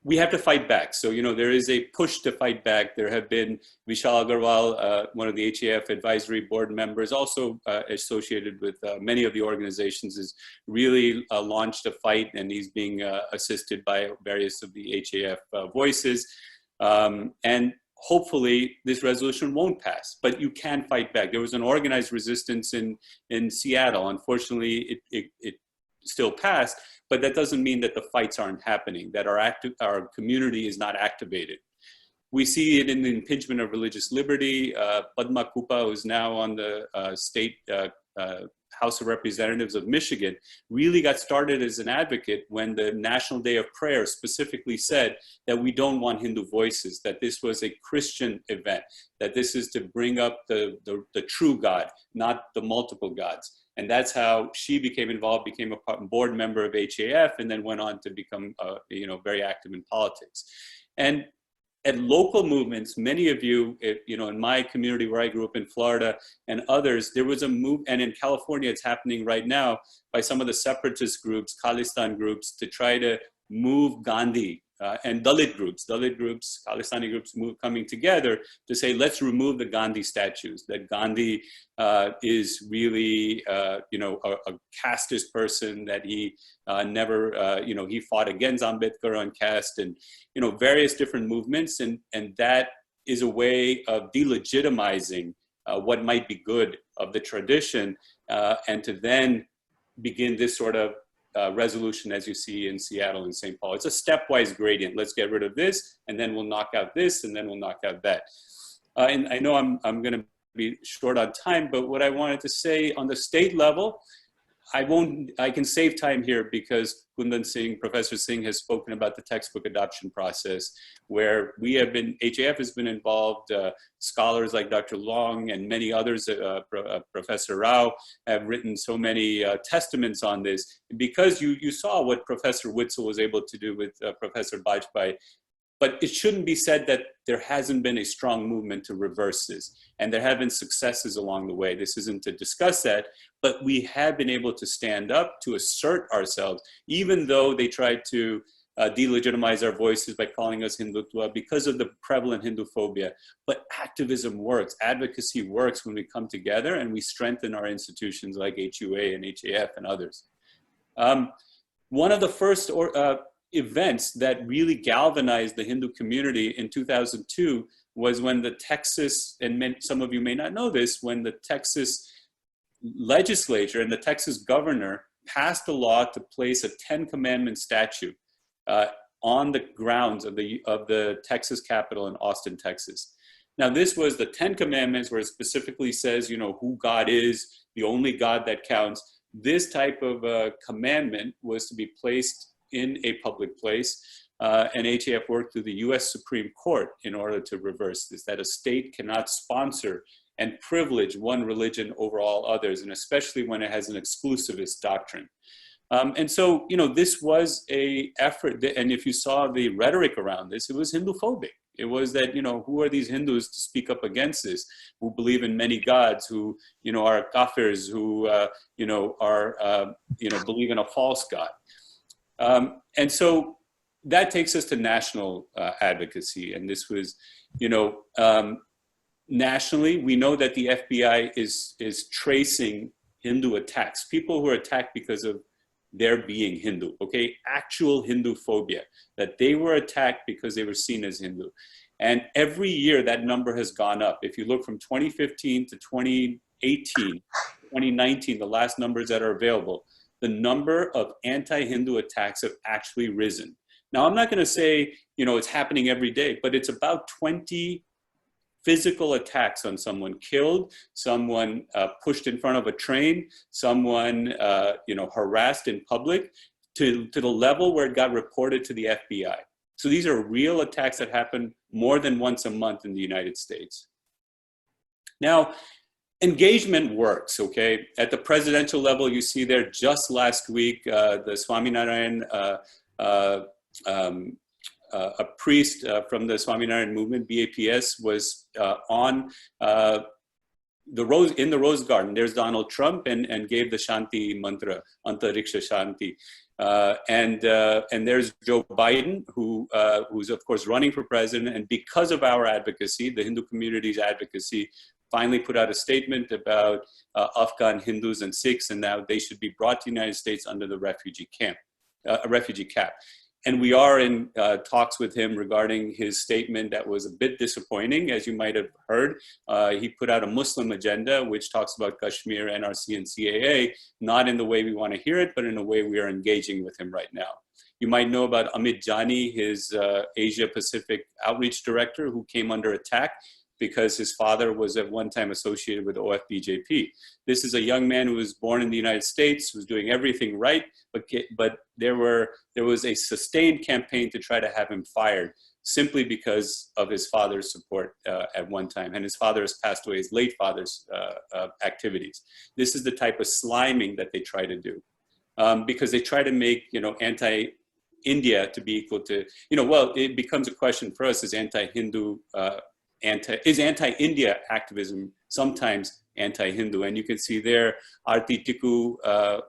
we have to fight back. So, there is a push to fight back. There have been Vishal Agarwal, one of the HAF advisory board members, also associated with many of the organizations, has really launched a fight, and he's being assisted by various of the HAF voices. And hopefully this resolution won't pass, but you can fight back. There was an organized resistance in Seattle. Unfortunately, it still passed, but that doesn't mean that the fights aren't happening, that our community is not activated. We see it in the impingement of religious liberty. Padma Kupa, who is now on the state House of Representatives of Michigan, really got started as an advocate when the National Day of Prayer specifically said that we don't want Hindu voices, that this was a Christian event, that this is to bring up the true God, not the multiple gods. And that's how she became involved, became a board member of HAF, and then went on to become, very active in politics. And at local movements, many of you, in my community where I grew up in Florida and others, there was a move, and in California, it's happening right now by some of the separatist groups, Khalistan groups, to try to move Gandhi and Dalit groups, Khalistani groups coming together to say, let's remove the Gandhi statues, that Gandhi is really, a casteist person, that he never, he fought against Ambedkar on caste, and, various different movements. And that is a way of delegitimizing what might be good of the tradition, and to then begin this sort of resolution as you see in Seattle and St. Paul. It's a stepwise gradient. Let's get rid of this, and then we'll knock out this, and then we'll knock out that. And I know I'm going to be short on time, but what I wanted to say on the state level, I can save time here because Kundan Singh, Professor Singh has spoken about the textbook adoption process, where we have been, HAF has been involved, scholars like Dr. Long and many others, Professor Rao have written so many testaments on this, because you saw what Professor Witzel was able to do with Professor Bajpai. But it shouldn't be said that there hasn't been a strong movement to reverse this. And there have been successes along the way. This isn't to discuss that, but we have been able to stand up, to assert ourselves, even though they tried to delegitimize our voices by calling us Hindutva because of the prevalent Hindu phobia. But activism works, advocacy works when we come together and we strengthen our institutions like HUA and HAF and others. One of the first events that really galvanized the Hindu community in 2002 was when the Texas, and some of you may not know this, when the Texas legislature and the Texas governor passed a law to place a 10 Commandment statue on the grounds of the Texas Capitol in Austin, Texas. Now, this was the 10 Commandments, where it specifically says, who God is, the only God that counts. This type of commandment was to be placed in a public place, and HAF worked through the US Supreme Court in order to reverse this, that a state cannot sponsor and privilege one religion over all others, and especially when it has an exclusivist doctrine. And so, this was a effort, and if you saw the rhetoric around this, it was Hinduphobic. It was that, who are these Hindus to speak up against this, who believe in many gods, who, are kafirs, who, believe in a false God. And so that takes us to national advocacy. And this was, nationally, we know that the FBI is tracing Hindu attacks, people who are attacked because of their being Hindu, okay? Actual Hindu phobia, that they were attacked because they were seen as Hindu. And every year that number has gone up. If you look from 2015 to 2018, 2019, the last numbers that are available, the number of anti-Hindu attacks have actually risen. Now, I'm not going to say, it's happening every day, but it's about 20 physical attacks on someone killed, someone pushed in front of a train, someone, harassed in public, to the level where it got reported to the FBI. So these are real attacks that happen more than once a month in the United States. Now, engagement works, okay? At the presidential level, you see there just last week, the Swaminarayan, a priest from the Swaminarayan movement, BAPS, was in the Rose Garden. There's Donald Trump and gave the Shanti mantra, Antariksha Shanti. And there's Joe Biden, who's of course running for president. And because of our advocacy, the Hindu community's advocacy, finally put out a statement about Afghan Hindus and Sikhs, and now they should be brought to the United States under the refugee cap. And we are in talks with him regarding his statement that was a bit disappointing. As you might have heard, he put out a Muslim agenda, which talks about Kashmir, NRC, and CAA, not in the way we want to hear it, but in a way we are engaging with him right now. You might know about Amit Jani, his Asia Pacific outreach director, who came under attack because his father was at one time associated with OFBJP. This is a young man who was born in the United States, who was doing everything right, but there was a sustained campaign to try to have him fired simply because of his father's support at one time. And his father has passed away, his late father's activities. This is the type of sliming that they try to do because they try to make, anti-India to be equal to, well, it becomes a question for us, is anti-Hindu, is anti-India activism sometimes anti-Hindu? And you can see there Arti Tikku,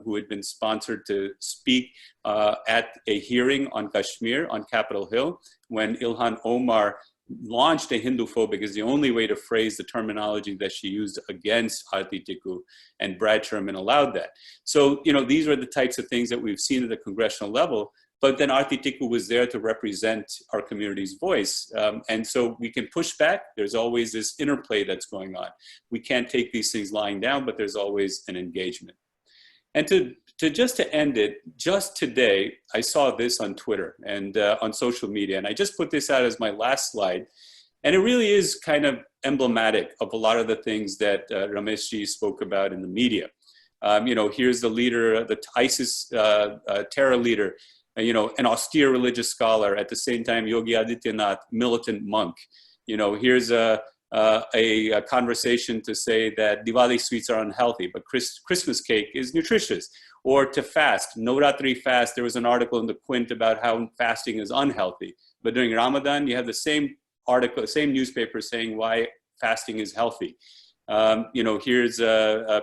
who had been sponsored to speak at a hearing on Kashmir on Capitol Hill, when Ilhan Omar launched a Hinduphobic, is the only way to phrase the terminology that she used against Arti Tikku, and Brad Sherman allowed that. So, these are the types of things that we've seen at the congressional level, but then Aarti Tikku was there to represent our community's voice. And so we can push back. There's always this interplay that's going on. We can't take these things lying down, but there's always an engagement. And to end it, just today, I saw this on Twitter and on social media, and I just put this out as my last slide. And it really is kind of emblematic of a lot of the things that Rameshji spoke about in the media. You know, here's the leader, the ISIS terror leader, you know, an austere religious scholar, at the same time, Yogi Adityanath, militant monk. You know, here's a conversation to say that Diwali sweets are unhealthy, but Christmas cake is nutritious. Or to fast, Navratri fast, there was an article in the Quint about how fasting is unhealthy. But during Ramadan, you have the same article, same newspaper saying why fasting is healthy. You know, here's a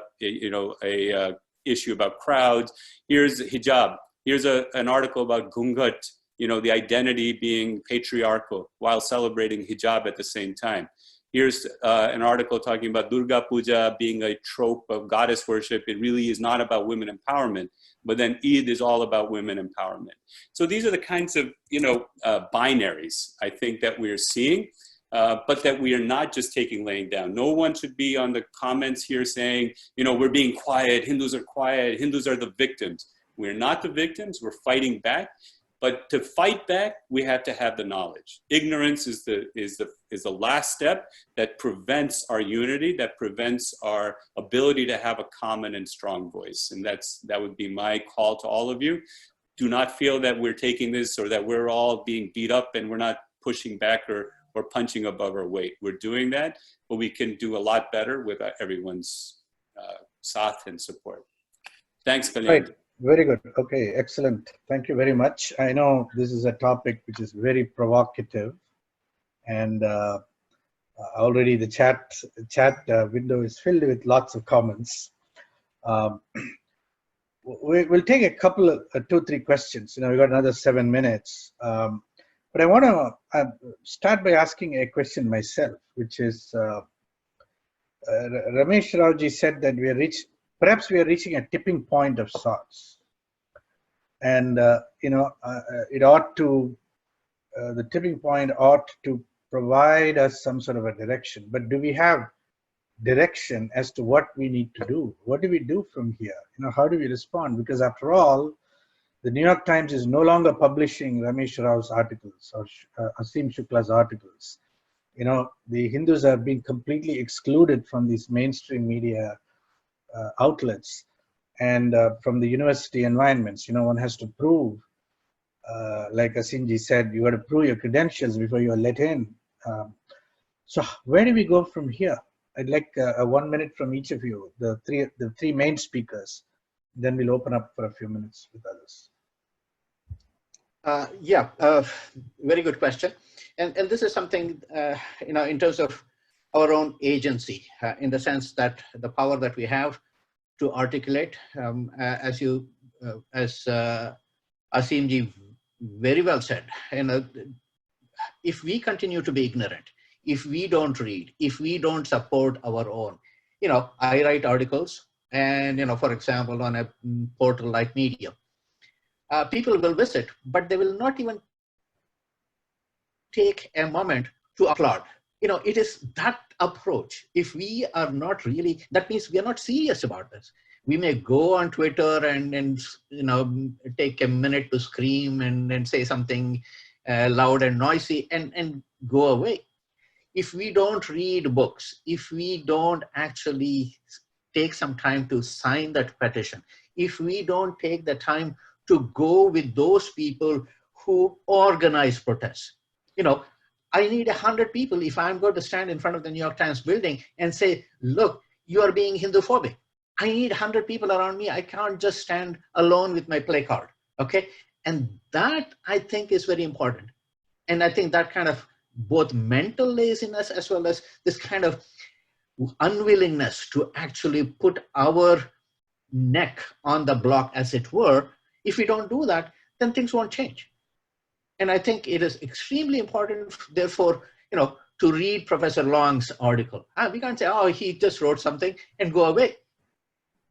issue about crowds. Here's hijab. Here's an article about Gungat, you know, the identity being patriarchal while celebrating hijab at the same time. Here's an article talking about Durga Puja being a trope of goddess worship. It really is not about women empowerment, but then Eid is all about women empowerment. So these are the kinds of, you know, binaries I think that we're seeing, but that we are not just laying down. No one should be on the comments here saying, you know, we're being quiet, Hindus are quiet, Hindus are the victims. We're not the victims, we're fighting back. But to fight back, we have to have the knowledge. Ignorance is the last step that prevents our unity, that prevents our ability to have a common and strong voice. And that would be my call to all of you. Do not feel that we're taking this or that we're all being beat up and we're not pushing back or punching above our weight. We're doing that, but we can do a lot better with everyone's sath and support. Thanks, Kalyan. Right. Very good. Okay, excellent. Thank you very much. I know this is a topic which is very provocative, and already the chat window is filled with lots of comments. We'll take a couple of 2-3 questions. You know, we got another 7 minutes, but I want to start by asking a question myself, which is Ramesh Raoji said that perhaps we are reaching a tipping point of sorts, and you know, it ought to the tipping point ought to provide us some sort of a direction. But do we have direction as to what we need to do? What do we do from here? You know, how do we respond? Because after all, the New York Times is no longer publishing Ramesh Rao's articles or Asim Shukla's articles. You know, the Hindus are being completely excluded from these mainstream media outlets and from the university environments. You know, one has to prove, like Asimji said, you got to prove your credentials before you are let in. So where do we go from here? I'd like 1 minute from each of you, the three main speakers. Then we'll open up for a few minutes with others. Very good question. And this is something, you know, in terms of our own agency, in the sense that the power that we have to articulate, as Asimji very well said, you know, if we continue to be ignorant, if we don't read, if we don't support our own, you know, I write articles and, you know, for example, on a portal like Medium, people will visit, but they will not even take a moment to applaud. You know, it is that approach. If we are not really, that means we are not serious about this. We may go on Twitter and you know, take a minute to scream and say something loud and noisy and go away. If we don't read books, if we don't actually take some time to sign that petition, if we don't take the time to go with those people who organize protests, you know, I need 100 people if I'm going to stand in front of the New York Times building and say, look, you are being Hinduphobic. I need 100 people around me. I can't just stand alone with my play card, okay? And that, I think, is very important. And I think that kind of both mental laziness as well as this kind of unwillingness to actually put our neck on the block, as it were, if we don't do that, then things won't change. And I think it is extremely important, therefore, you know, to read Professor Long's article. We can't say, oh, he just wrote something and go away.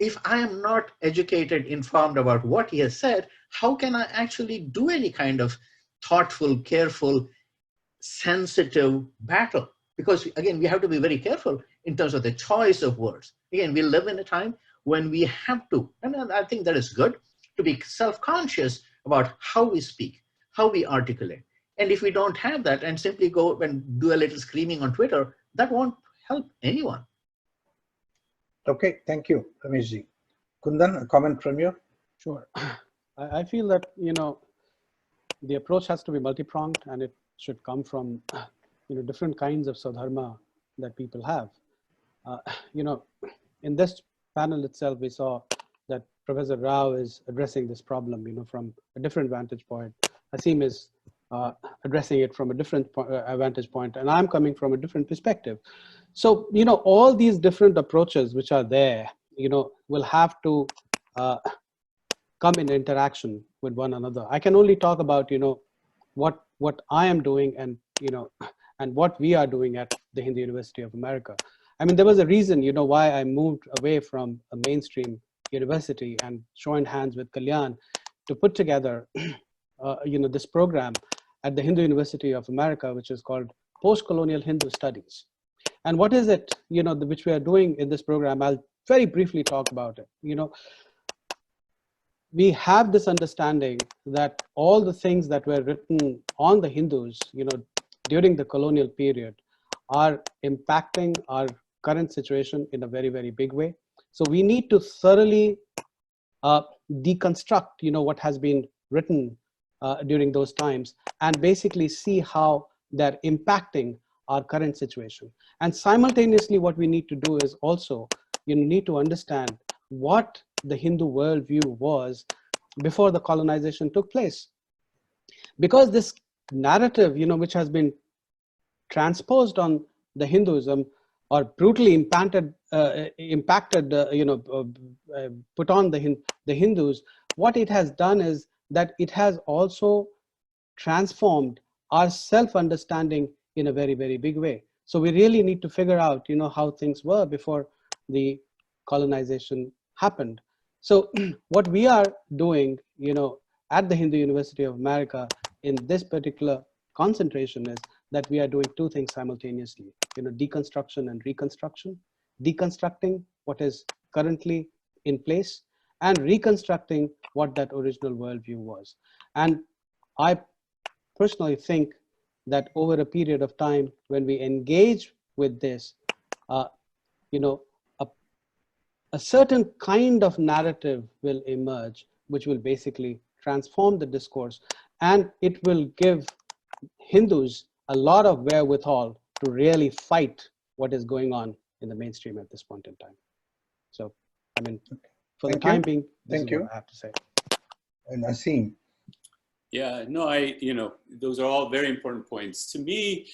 if I am not educated, informed about what he has said, how can I actually do any kind of thoughtful, careful, sensitive battle? Because again, we have to be very careful in terms of the choice of words. Again, we live in a time when we have to, and I think that is good, to be self-conscious about how we speak, how we articulate. And if we don't have that and simply go and do a little screaming on Twitter, that won't help anyone. Okay, thank you, Rameshji. Kundan, a comment from you? Sure. I feel that, the approach has to be multi-pronged, and it should come from, different kinds of sadharma that people have. In this panel itself, we saw that Professor Rao is addressing this problem, from a different vantage point. Asim is addressing it from a different vantage point, and I'm coming from a different perspective. So, all these different approaches which are there, will have to come in interaction with one another. I can only talk about, what I am doing and, and what we are doing at the Hindu University of America. I mean, there was a reason, why I moved away from a mainstream university and joined hands with Kalyan to put together, this program at the Hindu University of America, which is called Post-Colonial Hindu Studies. And what is it, which we are doing in this program? I'll very briefly talk about it. We have this understanding that all the things that were written on the Hindus, during the colonial period are impacting our current situation in a very, very big way. So we need to thoroughly deconstruct, what has been written during those times, and basically see how they're impacting our current situation. And simultaneously, what we need to do is also, need to understand what the Hindu worldview was before the colonization took place. Because this narrative, which has been transposed on the Hinduism or brutally impacted, put on the Hindus, what it has done is that it has also transformed our self-understanding in a very, very big way. So we really need to figure out, how things were before the colonization happened. So what we are doing, at the Hindu University of America in this particular concentration is that we are doing two things simultaneously, deconstruction and reconstruction, deconstructing what is currently in place and reconstructing what that original worldview was. And I personally think that over a period of time, when we engage with this, a certain kind of narrative will emerge, which will basically transform the discourse, and it will give Hindus a lot of wherewithal to really fight what is going on in the mainstream at this point in time. So, I mean, for the time being, this is what I have to say. And Asim. Yeah, no, those are all very important points. To me,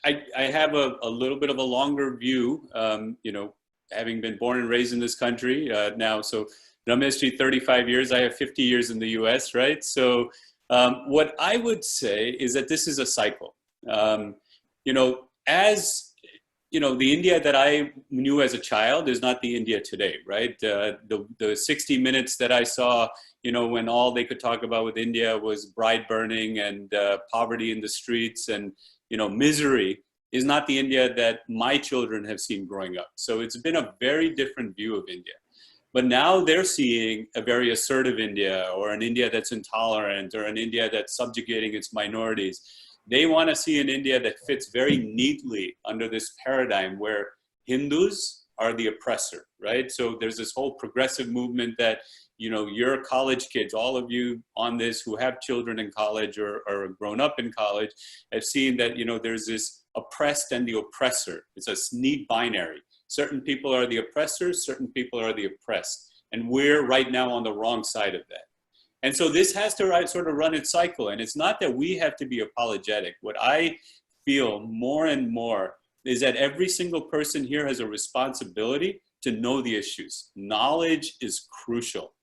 I have a little bit of a longer view, having been born and raised in this country now. So Rameshji, 35 years, I have 50 years in the US, right? So what I would say is that this is a cycle. The India that I knew as a child is not the India today, right? The 60 Minutes that I saw, when all they could talk about with India was bride burning and poverty in the streets and, misery, is not the India that my children have seen growing up. So it's been a very different view of India. But now they're seeing a very assertive India, or an India that's intolerant, or an India that's subjugating its minorities. They want to see an India that fits very neatly under this paradigm where Hindus are the oppressor, right? So there's this whole progressive movement that, your college kids, all of you on this who have children in college or grown up in college, have seen that, there's this oppressed and the oppressor. It's a neat binary. Certain people are the oppressors, certain people are the oppressed. And we're right now on the wrong side of that. And so this has to sort of run its cycle. And it's not that we have to be apologetic. What I feel more and more is that every single person here has a responsibility to know the issues. Knowledge is crucial.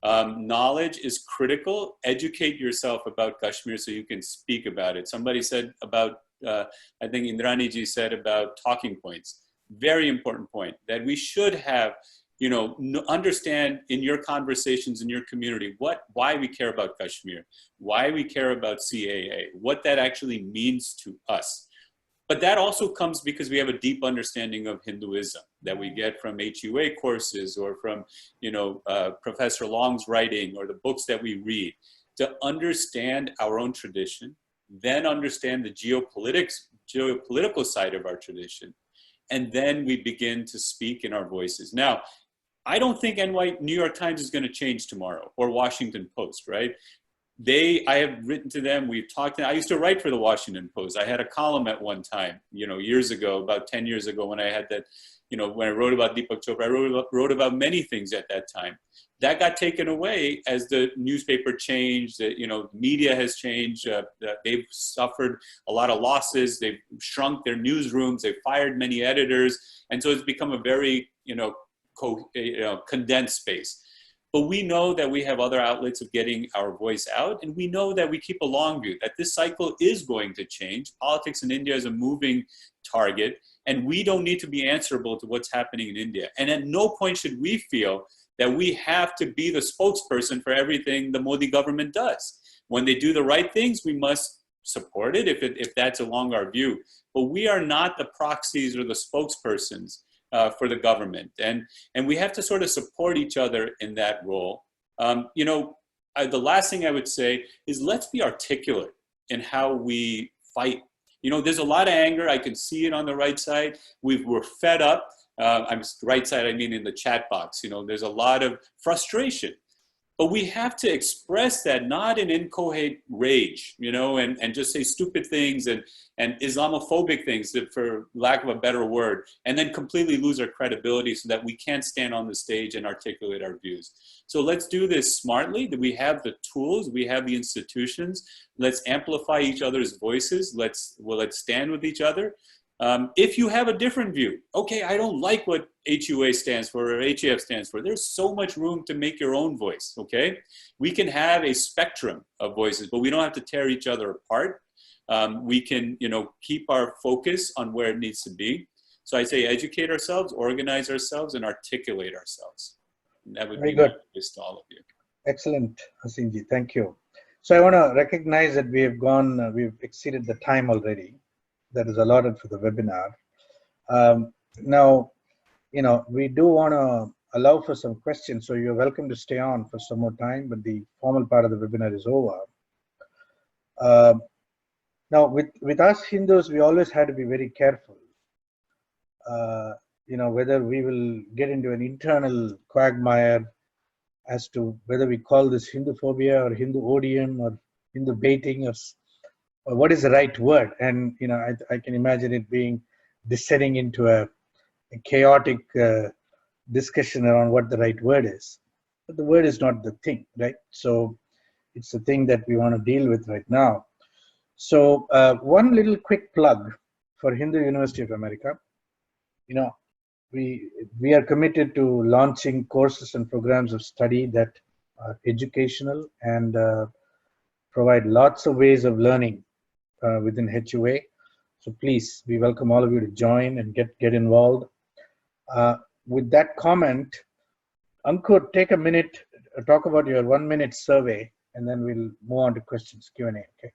Knowledge is critical. Educate yourself about Kashmir so you can speak about it. Somebody said about, I think Indrani ji said about talking points. Very important point, that we should have, understand in your conversations in your community why we care about Kashmir, why we care about CAA, what that actually means to us. But that also comes because we have a deep understanding of Hinduism that we get from HUA courses or from, Professor Long's writing or the books that we read, to understand our own tradition, then understand the geopolitical side of our tradition, and then we begin to speak in our voices. Now, I don't think New York Times is going to change tomorrow, or Washington Post, right? I have written to them, we've talked to them. I used to write for the Washington Post. I had a column at one time, years ago, about 10 years ago, when I had that, when I wrote about Deepak Chopra, I wrote about many things at that time. That got taken away as the newspaper changed, media has changed. They've suffered a lot of losses. They've shrunk their newsrooms. They've fired many editors. And so it's become a very, condensed space. But we know that we have other outlets of getting our voice out, and we know that we keep a long view, that this cycle is going to change. Politics in India is a moving target, and we don't need to be answerable to what's happening in India. And at no point should we feel that we have to be the spokesperson for everything the Modi government does. When they do the right things, we must support it if that's along our view. But we are not the proxies or the spokespersons for the government. And we have to sort of support each other in that role. The last thing I would say is, let's be articulate in how we fight. There's a lot of anger. I can see it on the right side. We're fed up. Right side, I mean in the chat box. There's a lot of frustration. But we have to express that not in incoherent rage, and just say stupid things and Islamophobic things, for lack of a better word, and then completely lose our credibility so that we can't stand on the stage and articulate our views. So let's do this smartly. That we have the tools, we have the institutions. Let's amplify each other's voices. Let's stand with each other. If you have a different view, okay, I don't like what HUA stands for or HAF stands for. There's so much room to make your own voice, okay? We can have a spectrum of voices, but we don't have to tear each other apart. We can, keep our focus on where it needs to be. So I say educate ourselves, organize ourselves, and articulate ourselves. And that would be my advice to all of you. Excellent, Hasinji. Thank you. So I want to recognize that we've exceeded the time already that is allotted for the webinar. Now, we do want to allow for some questions, so you're welcome to stay on for some more time, but the formal part of the webinar is over. Now, with us Hindus, we always had to be very careful, whether we will get into an internal quagmire as to whether we call this Hinduphobia or Hindu odium or Hindu baiting or what is the right word. And I can imagine it descending into a chaotic discussion around what the right word is. But the word is not the thing, right? So it's the thing that we want to deal with right now. So one little quick plug for Hindu University of America. We are committed to launching courses and programs of study that are educational and provide lots of ways of learning within HUA. So please, we welcome all of you to join and get involved. With that comment, Ankur, take a minute, talk about your 1-minute survey, and then we'll move on to questions, Q&A, okay?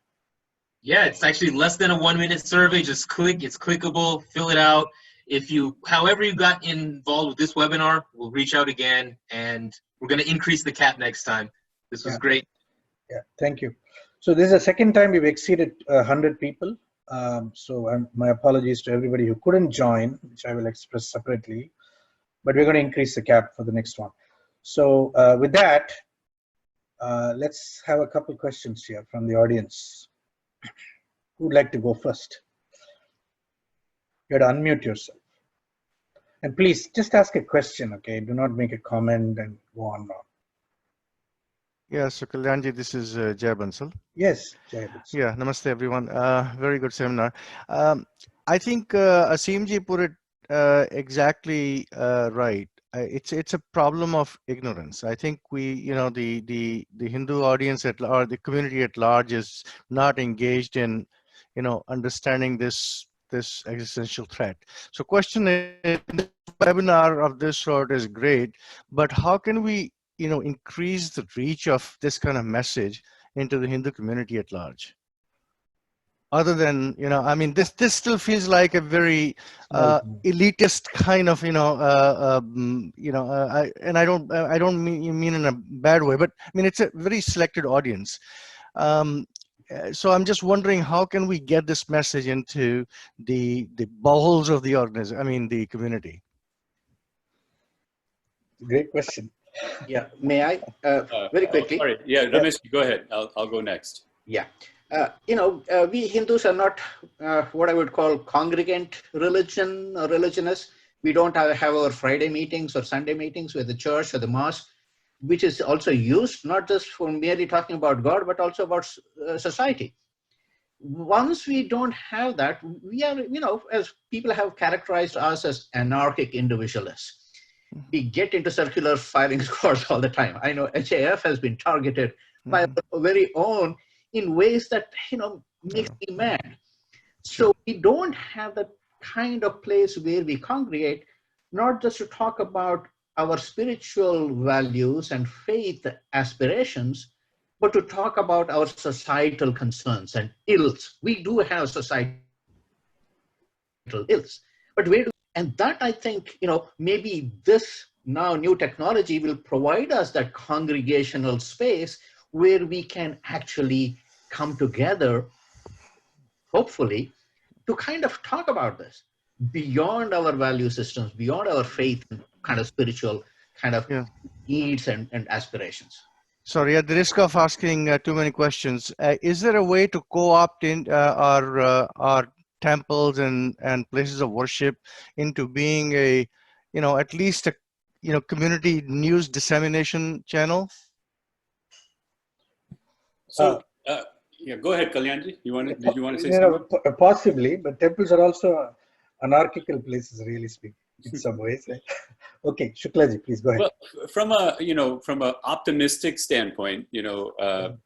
Yeah, it's actually less than a 1-minute survey. Just click, it's clickable, fill it out. However you got involved with this webinar, we'll reach out again, and we're gonna increase the cap next time. This was great. Yeah, thank you. So this is the second time we've exceeded 100 people. My apologies to everybody who couldn't join, which I will express separately, but we're going to increase the cap for the next one. So with that, let's have a couple questions here from the audience. Who would like to go first? You have to unmute yourself. And please just ask a question, okay? Do not make a comment and go on. Yeah, so Kalyanji, this is Jay Bansal. Yes, Jay Bansal. Yeah, namaste everyone. Very good seminar. I think Asimji put it exactly right. It's a problem of ignorance. I think the Hindu audience or the community at large is not engaged in understanding this this existential threat. So question is, this webinar of this sort is great, but how can we, increase the reach of this kind of message into the Hindu community at large? Other than, I mean, this still feels like a very elitist kind of, and I don't mean in a bad way, but I mean, it's a very selected audience. So I'm just wondering, how can we get this message into the bowels of the organization, I mean, the community? Great question. Yeah, may I very quickly? Sorry, yeah, Ramesh, go ahead. I'll go next. Yeah, we Hindus are not what I would call congregant religion or religionists. We don't have our Friday meetings or Sunday meetings with the church or the mosque, which is also used not just for merely talking about God, but also about society. Once we don't have that, we are, as people have characterized us as anarchic individualists. We get into circular firing squads all the time. I know HAF has been targeted by our very own in ways that, makes me mad. So we don't have that kind of place where we congregate, not just to talk about our spiritual values and faith aspirations, but to talk about our societal concerns and ills. We do have societal ills, but where do, and that I think, maybe this now new technology will provide us that congregational space where we can actually come together, hopefully, to kind of talk about this beyond our value systems, beyond our faith and kind of spiritual kind of needs and aspirations. Sorry, at the risk of asking too many questions, is there a way to co-opt in our temples and places of worship into being a, at least a, community news dissemination channel? So, yeah, go ahead, Kalyanji. Did you want to say something? Possibly, but temples are also anarchical places, really speaking, in some ways. Okay, Shuklaji, please go ahead. Well, from a optimistic standpoint, Ramesh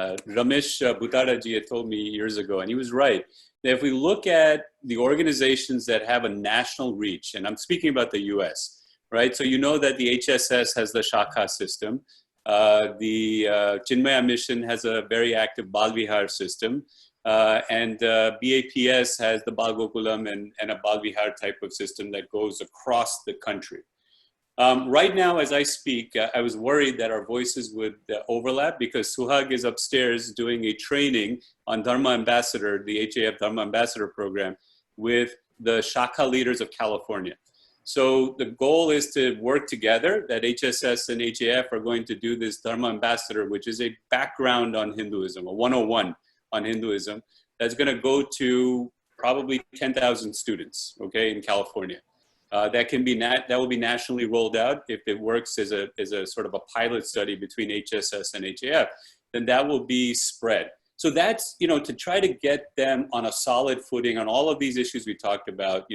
Butaraji had told me years ago, and he was right, that if we look at the organizations that have a national reach, and I'm speaking about the US, right? So that the HSS has the Shakha system. The Chinmaya Mission has a very active Balvihar system. And BAPS has the Bal Gokulam and a Balvihar type of system that goes across the country. Right now, as I speak, I was worried that our voices would overlap because Suhag is upstairs doing a training on Dharma Ambassador, the HAF Dharma Ambassador program, with the Shakha leaders of California. So the goal is to work together, that HSS and HAF are going to do this Dharma Ambassador, which is a background on Hinduism, a 101 on Hinduism, that's going to go to probably 10,000 students, okay, in California. That will be nationally rolled out if it works as a sort of a pilot study between HSS and HAF, then that will be spread. So that's, to try to get them on a solid footing on all of these issues we talked about,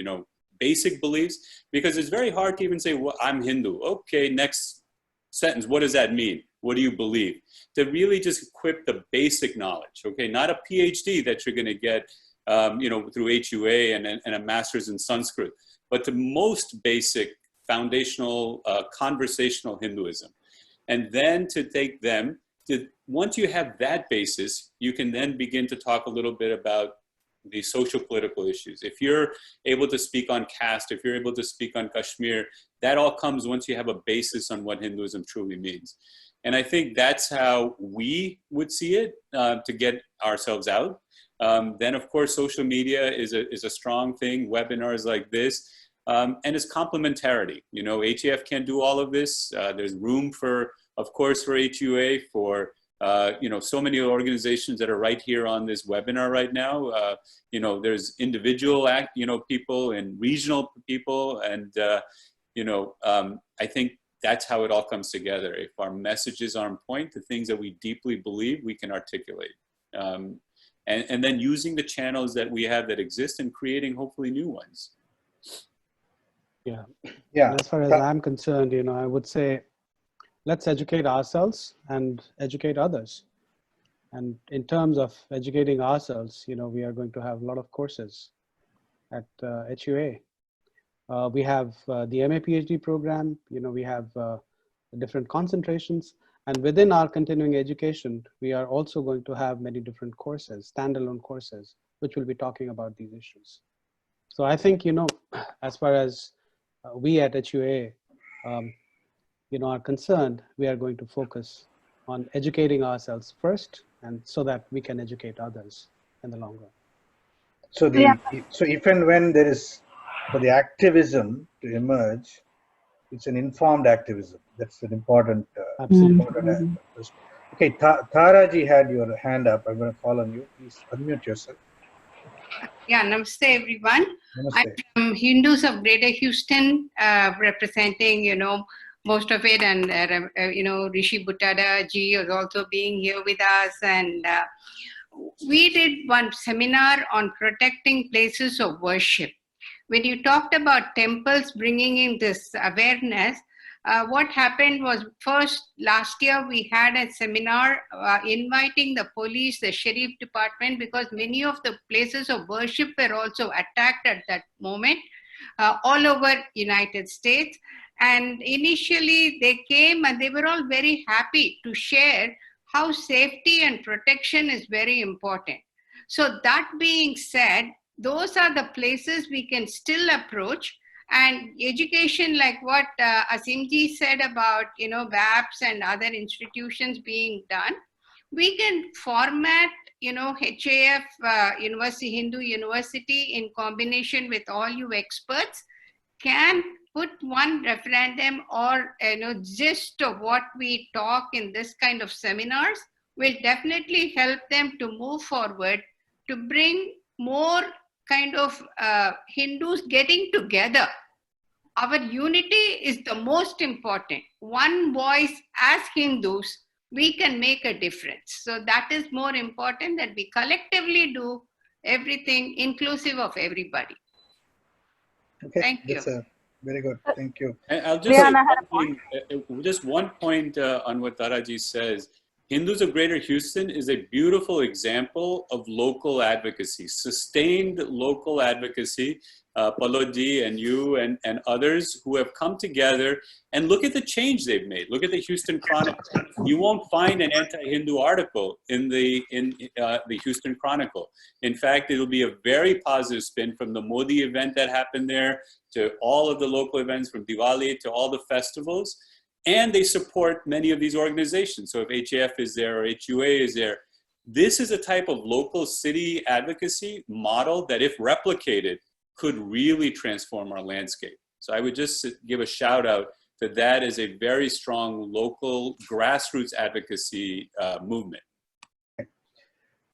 basic beliefs, because it's very hard to even say, well, I'm Hindu. Okay, next sentence, what does that mean? What do you believe? To really just equip the basic knowledge, okay? Not a PhD that you're gonna get, through HUA and a master's in Sanskrit, but the most basic foundational conversational Hinduism. And then to take them to, once you have that basis, you can then begin to talk a little bit about the social political issues. If you're able to speak on caste, if you're able to speak on Kashmir, that all comes once you have a basis on what Hinduism truly means. And I think that's how we would see it to get ourselves out. Then of course, social media is a strong thing, webinars like this, and it's complementarity. HAF can't do all of this. There's room for, of course, for HUA, for so many organizations that are right here on this webinar right now. There's individual people and regional people, and I think that's how it all comes together. If our messages are on point, the things that we deeply believe, we can articulate. And then using the channels that we have that exist and creating hopefully new ones. Yeah. As far as I'm concerned, I would say, let's educate ourselves and educate others. And in terms of educating ourselves, we are going to have a lot of courses at HUA. We have the MA PhD program. We have different concentrations, and within our continuing education, we are also going to have many different courses, standalone courses, which will be talking about these issues. So I think, as far as we at HUA, are concerned, we are going to focus on educating ourselves first, and so that we can educate others in the long run. So so if and when there is, for the activism to emerge, it's an informed activism. That's an important, important aspect. Okay, Taraji had your hand up. I'm going to call on you. Please unmute yourself. Yeah, namaste everyone. Namaste. I'm from Hindus of Greater Houston, representing, most of it, and Rishi Buttada ji is also being here with us, and we did one seminar on protecting places of worship. When you talked about temples bringing in this awareness, what happened was, first, last year we had a seminar inviting the police, the sheriff department, because many of the places of worship were also attacked at that moment all over United States. And initially they came and they were all very happy to share how safety and protection is very important. So that being said, those are the places we can still approach. And education, like what Asimji said about, VAPs and other institutions being done, we can format, HAF, Hindu University, in combination with all you experts, can put one referendum or, gist of what we talk in this kind of seminars will definitely help them to move forward, to bring more kind of Hindus getting together. Our unity is the most important. One voice as Hindus, we can make a difference. So that is more important, that we collectively do everything inclusive of everybody. Okay, Thank you. That's very good. Thank you. And I'll just say just one point on what Taraji says. Hindus of Greater Houston is a beautiful example of local advocacy, sustained local advocacy. Palodji and you and others who have come together, and look at the change they've made. Look at the Houston Chronicle. You won't find an anti-Hindu article in the Houston Chronicle. In fact, it'll be a very positive spin, from the Modi event that happened there to all of the local events, from Diwali to all the festivals. And they support many of these organizations. So if HAF is there or HUA is there, this is a type of local city advocacy model that, if replicated, could really transform our landscape. So I would just give a shout out that that is a very strong local grassroots advocacy movement. A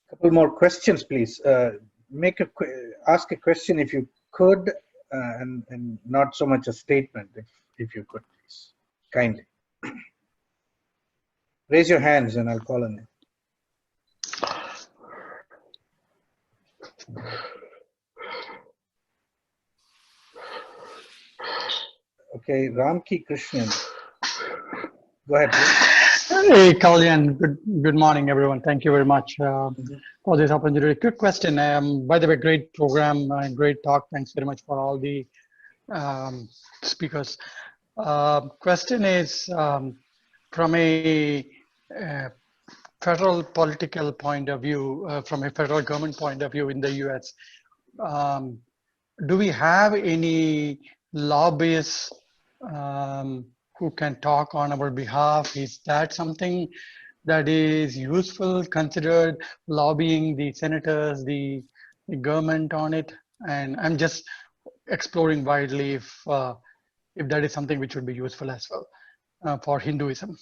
couple more questions, please. Ask a question if you could, and not so much a statement, if you could, please, kindly. Raise your hands and I'll call on you. Okay, Ramki Krishnan. Go ahead, please. Hey, Kalyan. Good morning, everyone. Thank you very much for this opportunity. Quick question. By the way, great program, great talk. Thanks very much for all the speakers. Question is, from a federal political point of view, from a federal government point of view in the US, do we have any lobbyists who can talk on our behalf? Is that something that is useful, considered lobbying the senators, the government on it? And I'm just exploring widely if that is something which would be useful as well for Hinduism.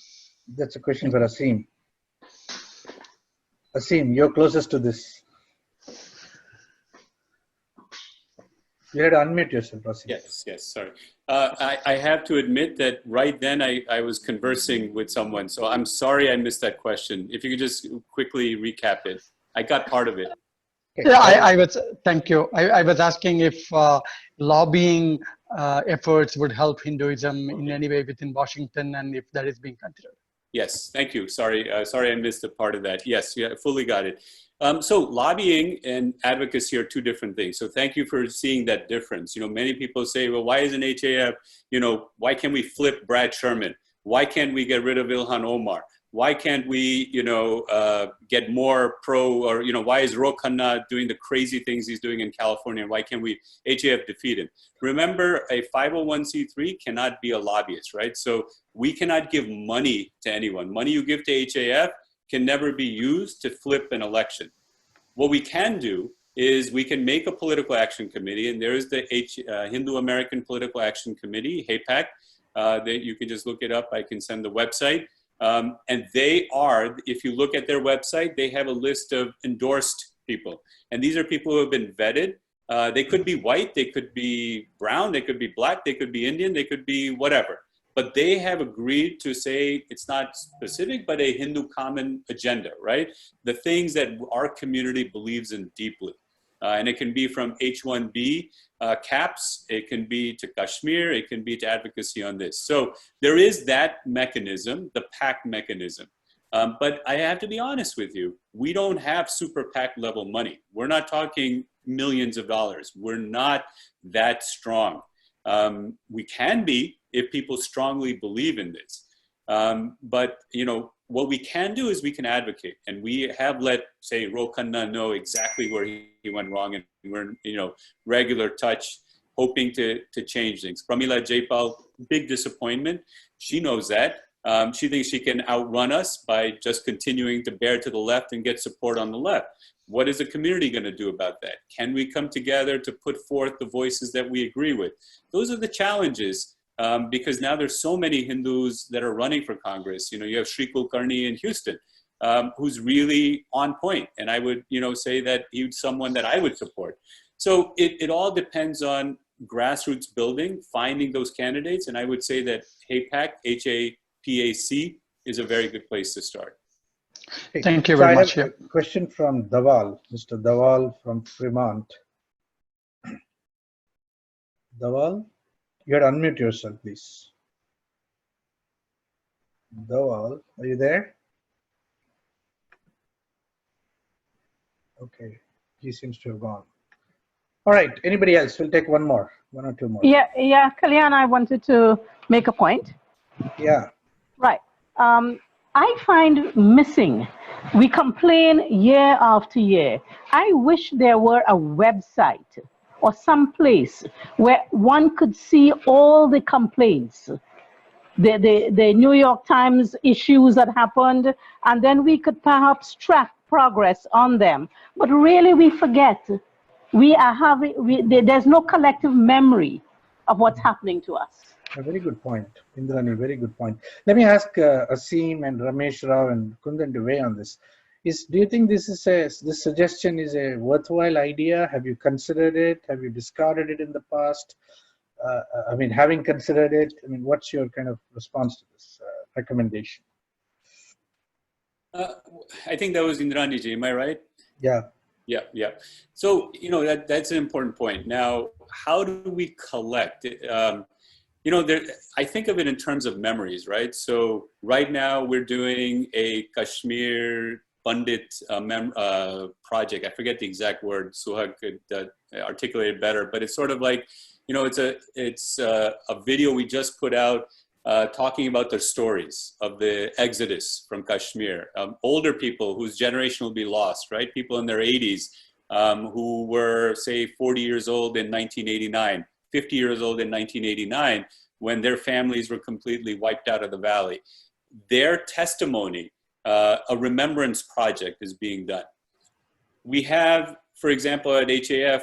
That's a question for Asim. Asim, you're closest to this. You had to unmute yourself, Asim. Yes, sorry. I have to admit that right then I was conversing with someone, so I'm sorry I missed that question. If you could just quickly recap it. I got part of it. Okay. Yeah, thank you. I was asking if lobbying efforts would help Hinduism in any way within Washington, and if that is being considered. Yes, thank you. Sorry, sorry I missed a part of that. Yes, yeah, fully got it. So lobbying and advocacy are two different things. So thank you for seeing that difference. You know, many people say, well, why isn't HAF, you know, why can't we flip Brad Sherman? Why can't we get rid of Ilhan Omar? Why can't we, you know, get more pro, or, you know, why is Ro Khanna doing the crazy things he's doing in California? Why can't we HAF defeat him? Remember, a 501c3 cannot be a lobbyist, right? So we cannot give money to anyone. Money you give to HAF can never be used to flip an election. What we can do is we can make a political action committee, and there's the Hindu American Political Action Committee, HAPAC. That you can just look it up. I can send the website. And they are, if you look at their website, they have a list of endorsed people. And these are people who have been vetted. They could be white, they could be brown, they could be black, they could be Indian, they could be whatever. But they have agreed to say it's not specific, but a Hindu common agenda, right? The things that our community believes in deeply. And it can be from H-1B caps, it can be to Kashmir, it can be to advocacy on this. So there is that mechanism, the PAC mechanism. But I have to be honest with you, we don't have super PAC level money. We're not talking millions of dollars. We're not that strong. We can be if people strongly believe in this. But, you know, what we can do is we can advocate, and we have let, say, Ro Khanna know exactly where he went wrong, and we're in, you know, regular touch, hoping to change things. Pramila Jaipal, big disappointment. She knows that. She thinks she can outrun us by just continuing to bear to the left and get support on the left. What is the community going to do about that? Can we come together to put forth the voices that we agree with? Those are the challenges. Because now there's so many Hindus that are running for Congress. You know, you have Sri Kulkarni in Houston, who's really on point. And I would, you know, say that he's someone that I would support. So it all depends on grassroots building, finding those candidates. And I would say that HAPAC, H-A-P-A-C, is a very good place to start. Thank you very much. I have a question from Dawal, Mr. Dawal from Fremont. Dawal? You had to unmute yourself, please. Dawal, are you there? Okay, he seems to have gone. All right, anybody else? We'll take one more, one or two more. Yeah, Kalyan, I wanted to make a point. Yeah. Right. I find missing. We complain year after year. I wish there were a website or some place where one could see all the complaints, the New York Times issues that happened, and then we could perhaps track progress on them. But really we forget. There's no collective memory of what's happening to us. A very good point, Indrani, very good point. Let me ask Aseem and Ramesh Rao and Kundan to weigh on this. Do you think this suggestion is a worthwhile idea? Have you considered it? Have you discarded it in the past? I mean, having considered it, I mean, what's your kind of response to this recommendation? I think that was Indrani ji, am I right? Yeah. Yeah. So, you know, that's an important point. Now, how do we collect? You know, I think of it in terms of memories, right? So right now we're doing a Kashmir Pandit project. I forget the exact word. Suhag could articulate it better, but it's sort of like, you know, it's a video we just put out talking about their stories of the exodus from Kashmir. Older people whose generation will be lost, right? People in their 80s who were, say, 40 years old in 1989, 50 years old in 1989, when their families were completely wiped out of the valley. Their testimony, a remembrance project is being done. We have, for example, at HAF,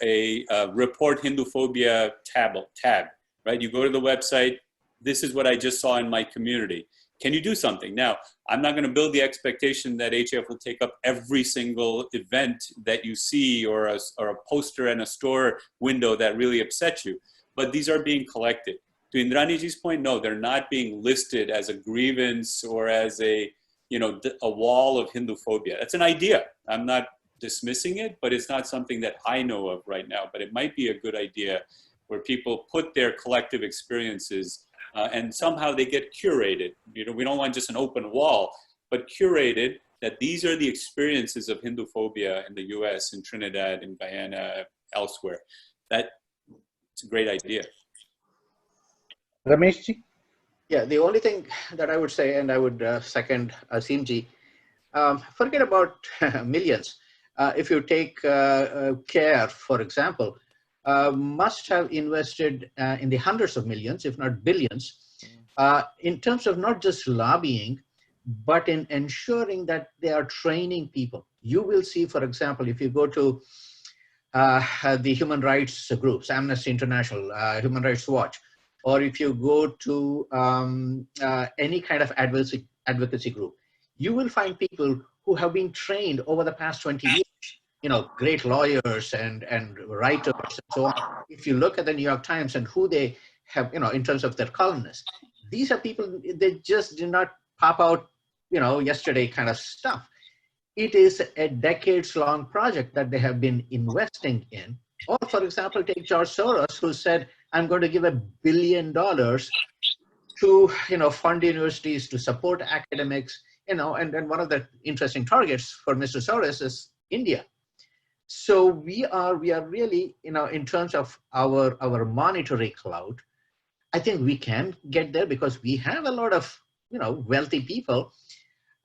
a report Hinduphobia tab, right? You go to the website, this is what I just saw in my community. Can you do something? Now, I'm not going to build the expectation that HAF will take up every single event that you see or a poster in a store window that really upsets you, but these are being collected. To Indraniji's point, no, they're not being listed as a grievance or as a, you know, a wall of Hinduphobia. That's an idea. I'm not dismissing it, but it's not something that I know of right now, but it might be a good idea where people put their collective experiences and somehow they get curated. You know, we don't want just an open wall, but curated, that these are the experiences of Hindu phobia in the US, in Trinidad, in Guyana, elsewhere. It's a great idea. Rameshji? Yeah, the only thing that I would say, and I would second Asimji, forget about millions. If you take CARE, for example, must have invested in the hundreds of millions, if not billions, in terms of not just lobbying, but in ensuring that they are training people. You will see, for example, if you go to the human rights groups, Amnesty International, Human Rights Watch, or if you go to any kind of advocacy group, you will find people who have been trained over the past 20 years, you know, great lawyers and writers and so on. If you look at the New York Times and who they have, you know, in terms of their columnists, these are people, they just did not pop out, you know, yesterday kind of stuff. It is a decades-long project that they have been investing in. Or, for example, take George Soros, who said, I'm going to give $1 billion to, you know, fund universities, to support academics, you know, and one of the interesting targets for Mr. Soros is India. So we are really, you know, in terms of our monetary clout, I think we can get there because we have a lot of, you know, wealthy people.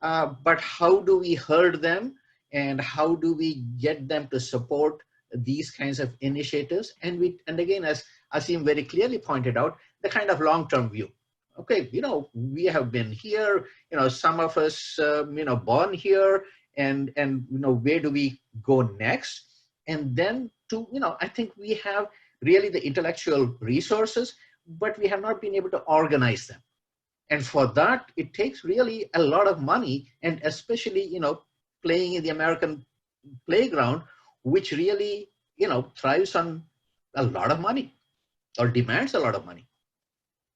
But how do we herd them, and how do we get them to support these kinds of initiatives? And again, as Asim very clearly pointed out, the kind of long-term view. Okay, you know, we have been here, you know, some of us, you know, born here, and you know, where do we go next? And then to, you know, I think we have really the intellectual resources, but we have not been able to organize them. And for that, it takes really a lot of money, and especially, you know, playing in the American playground, which really, you know, thrives on a lot of money or demands a lot of money.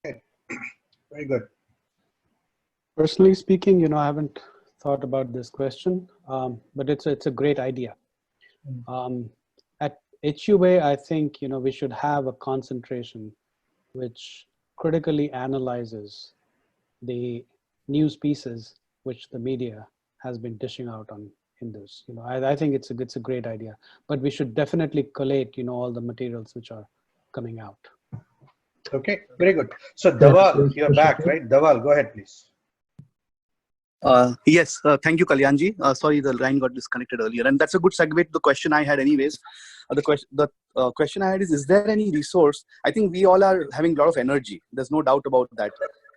Okay. Very good. Personally speaking, you know, I haven't thought about this question, but it's a great idea. At HUA, I think, you know, we should have a concentration which critically analyzes the news pieces which the media has been dishing out on Hindus. You know, I think it's a great idea, but we should definitely collate, you know, all the materials which are coming out. Okay, very good. So Dawal, you're back, right? Dawal, go ahead, please. Yes, thank you, Kalyanji. Sorry, the line got disconnected earlier, and that's a good segue to the question I had anyways. The question I had is there any resource? I think we all are having a lot of energy. There's no doubt about that.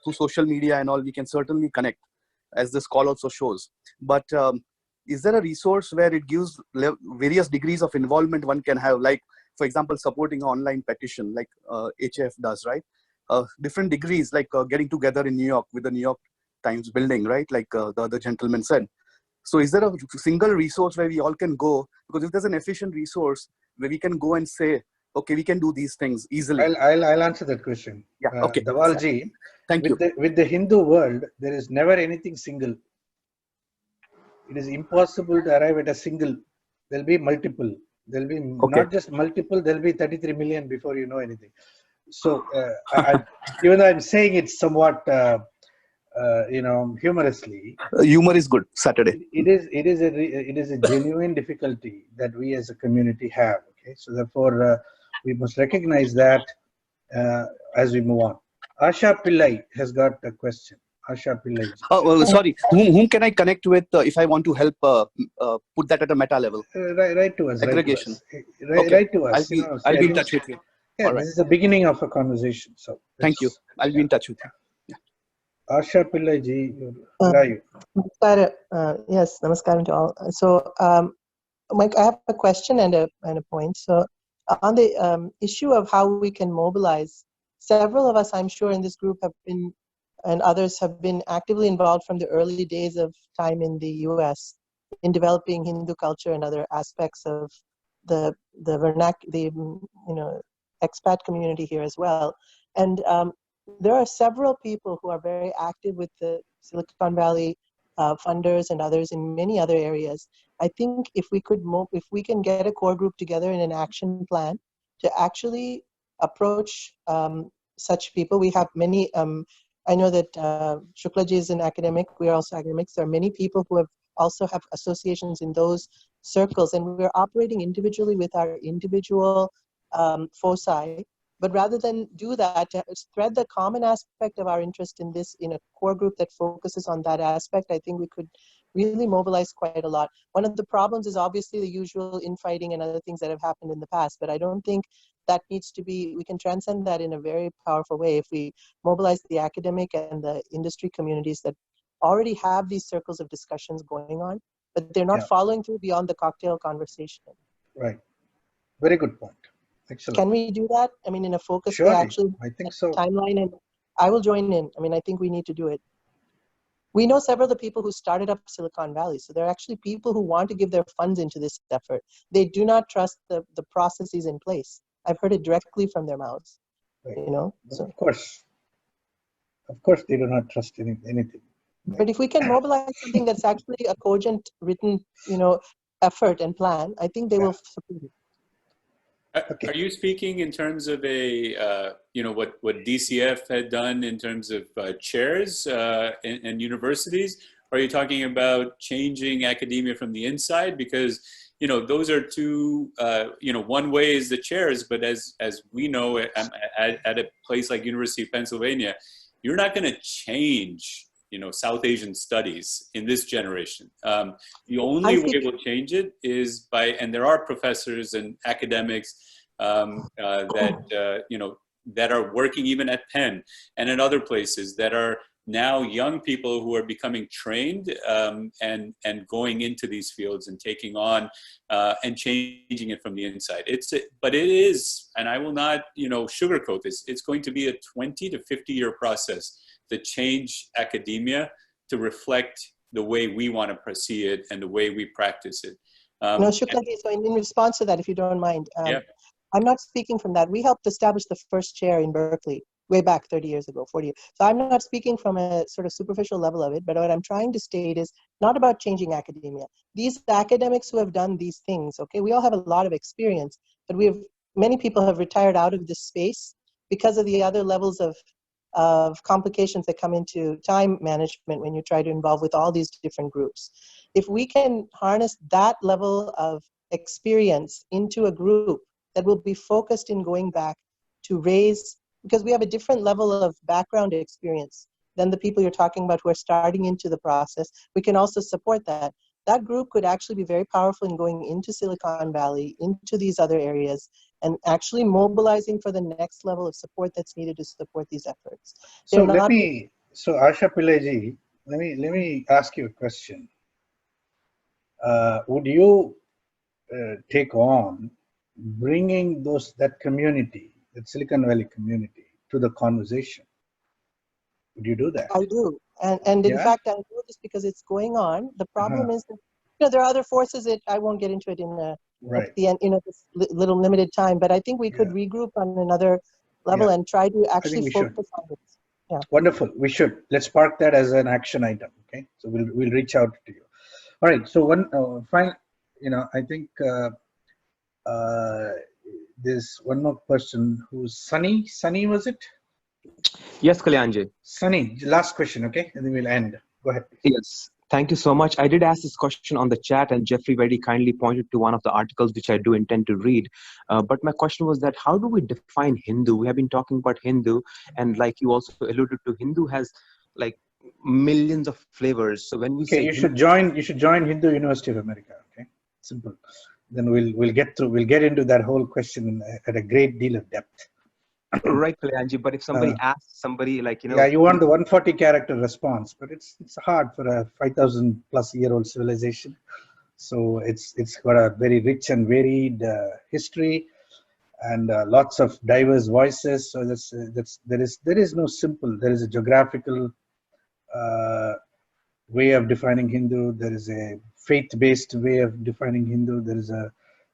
Through social media and all, we can certainly connect, as this call also shows. But is there a resource where it gives various degrees of involvement one can have, like, for example, supporting an online petition, like HF does, right? Different degrees, like getting together in New York with the New York Times building, right? Like the other gentleman said. So is there a single resource where we all can go? Because if there's an efficient resource where we can go and say, okay, we can do these things easily. I'll answer that question. Yeah, okay. Dawalji, thank you. With the Hindu world, there is never anything single. It is impossible to arrive at a single. There'll be multiple. There'll be not just multiple, there'll be 33 million before you know anything. So even though I'm saying it somewhat, you know, humorously. Humor is good. Saturday. It is a genuine difficulty that we as a community have. Okay, so therefore we must recognize that as we move on. Asha Pillai has got a question. Asha Pillai. Oh, well, sorry. Whom can I connect with if I want to help put that at a meta level? Right to us. Aggregation. Right to us. I'll be in touch with you. Yeah, this is the beginning of a conversation. So thank you. I'll be in touch with you. Yeah. Asha Pillai ji, where are you? Yes, namaskaram to all. So, Mike, I have a question and a point. So, on the issue of how we can mobilize, several of us, I'm sure, in this group have been, and others have been actively involved from the early days of time in the U.S. in developing Hindu culture and other aspects of the expat community here as well. And there are several people who are very active with the Silicon Valley funders and others in many other areas. I think if we can get a core group together in an action plan to actually approach such people. We have many, I know that Shuklaji is an academic, we are also academics. There are many people who also have associations in those circles, and we're operating individually with our individual foci. But rather than do that, to thread the common aspect of our interest in this in a core group that focuses on that aspect, I think we could really mobilize quite a lot. One of the problems is obviously the usual infighting and other things that have happened in the past, but I don't think that needs to be, we can transcend that in a very powerful way if we mobilize the academic and the industry communities that already have these circles of discussions going on, but they're not following through beyond the cocktail conversation. Right. Very good point. Excellent. Can we do that? I mean, in a focused way, Surely, actually, I think so. Timeline, and I will join in. I mean, I think we need to do it. We know several of the people who started up Silicon Valley, so there are actually people who want to give their funds into this effort. They do not trust the processes in place. I've heard it directly from their mouths. Right. You know, so. Of course, they do not trust anything. But if we can mobilize something that's actually a cogent, written, you know, effort and plan, I think they will support it. Are you speaking in terms of a, you know, what DCF had done in terms of chairs and universities? Or are you talking about changing academia from the inside? Because, you know, those are two, you know, one way is the chairs, but as we know at a place like University of Pennsylvania, you're not going to change, you know, South Asian studies in this generation. The only way we'll change it is by, and there are professors and academics that, you know, that are working even at Penn and in other places that are now young people who are becoming trained and going into these fields and taking on and changing it from the inside. But it is, and I will not, you know, sugarcoat this, it's going to be a 20 to 50 year process to change academia to reflect the way we want to see it and the way we practice it. No, Shuklaji, so in response to that, if you don't mind, I'm not speaking from that. We helped establish the first chair in Berkeley way back 30 years ago, 40 years. So I'm not speaking from a sort of superficial level of it, but what I'm trying to state is not about changing academia. These academics who have done these things, okay, we all have a lot of experience, but many people have retired out of this space because of the other levels of complications that come into time management when you try to involve with all these different groups. If we can harness that level of experience into a group that will be focused in going back to raise, because we have a different level of background experience than the people you're talking about who are starting into the process, we can also support that. That group could actually be very powerful in going into Silicon Valley, into these other areas, and actually mobilizing for the next level of support that's needed to support these efforts. So so Asha Pillai-ji, let me ask you a question. Would you take on bringing that community, that Silicon Valley community, to the conversation? Would you do that? I do, and in fact, I know this because it's going on. The problem is that, you know, there are other forces that I won't get into it at the end, you know, this little limited time. But I think we could regroup on another level and try to actually focus on this. Yeah. Wonderful. We should. Let's park that as an action item. Okay. So we'll reach out to you. All right. So one final, you know, I think there's one more person who's Sunny. Sunny, was it? Yes, Kalyanji. Sunny, last question, okay? And then we'll end. Go ahead, please. Yes, thank you so much. I did ask this question on the chat, and Jeffrey very kindly pointed to one of the articles which I do intend to read. But my question was that how do we define Hindu? We have been talking about Hindu, and like you also alluded to, Hindu has like millions of flavors. So when we say you should join Hindu University of America, okay? Simple. Then we'll get into that whole question at a great deal of depth. Right, Kalyanji, but if somebody asks somebody like, you know... Yeah, you want the 140 character response, but it's hard for a 5,000 plus year old civilization. So it's got a very rich and varied history and lots of diverse voices. So there is no simple, there is a geographical way of defining Hindu. There is a faith-based way of defining Hindu. There is a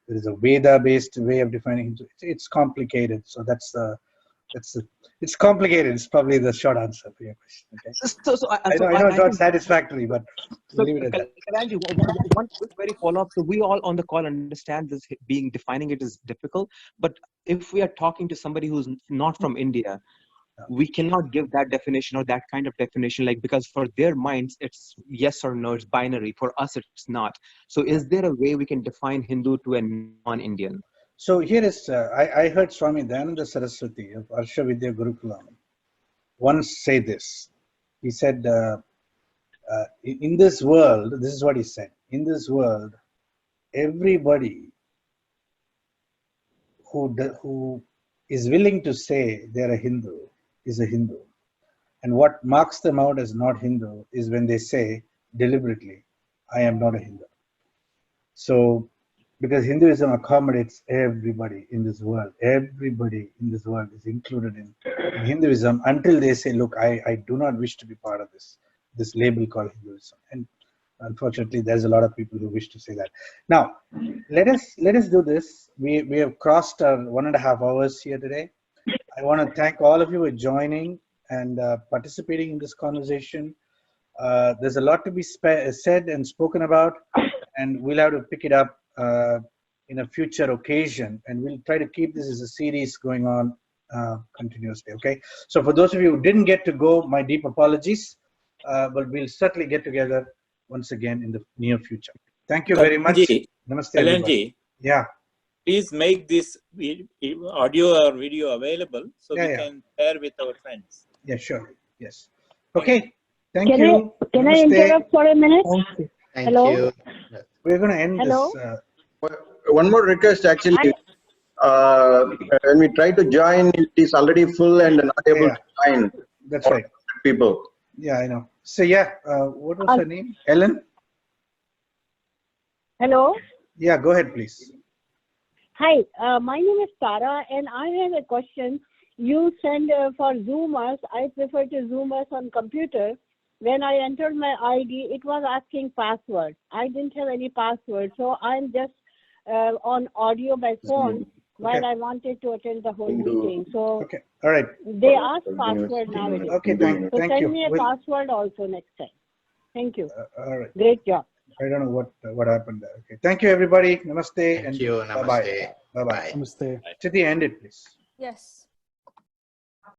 Veda-based way of defining Hindu. It's complicated. So it's complicated. It's probably the short answer for your question. Okay. I know it's not satisfactory, but leave it at that. Kalyanji, one very follow-up. So we all on the call understand this defining it is difficult. But if we are talking to somebody who's not from India, we cannot give that definition or that kind of definition, like, because for their minds it's yes or no, it's binary. For us it's not. So is there a way we can define Hindu to a non-Indian? So here is, I heard Swami Dayananda Saraswati of Arsha Vidya Gurukulam once say this. He said, in this world, this is what he said, in this world, everybody who is willing to say they're a Hindu is a Hindu. And what marks them out as not Hindu is when they say deliberately, I am not a Hindu. So, because Hinduism accommodates everybody in this world, everybody in this world is included in Hinduism until they say, look, I do not wish to be part of this label called Hinduism. And unfortunately, there's a lot of people who wish to say that. Now, let us do this. We have crossed our 1.5 hours here today. I want to thank all of you for joining and participating in this conversation. There's a lot to be said and spoken about, and we'll have to pick it up in a future occasion, and we'll try to keep this as a series going on continuously. Okay. So for those of you who didn't get to go, my deep apologies, but we'll certainly get together once again in the near future. Thank you very much. Namaste, everybody. Yeah. Please make this audio or video available so we can share with our friends. Yeah, sure. Yes. Okay. Thank Can you. Can I interrupt for a minute? Thank Hello? you. We're going to end Hello? this. One more request, actually. When we try to join, it is already full and not able to join. That's right. People. Yeah, I know. So yeah, what was her name? Ellen? Hello? Yeah, go ahead, please. Hi, my name is Tara, and I have a question. You send for Zoomers. I prefer to Zoomers on computer. When I entered my ID, it was asking password. I didn't have any password, so I'm just on audio by phone while I wanted to attend the whole meeting. So okay, all right. They ask password nowadays. Okay, thank so you. send me a password also next time. Thank you. All right. Great job. I don't know what happened there. Okay, thank you, everybody. Namaste. Thank you. Namaste. Bye bye. Namaste. To the end it, please. Yes.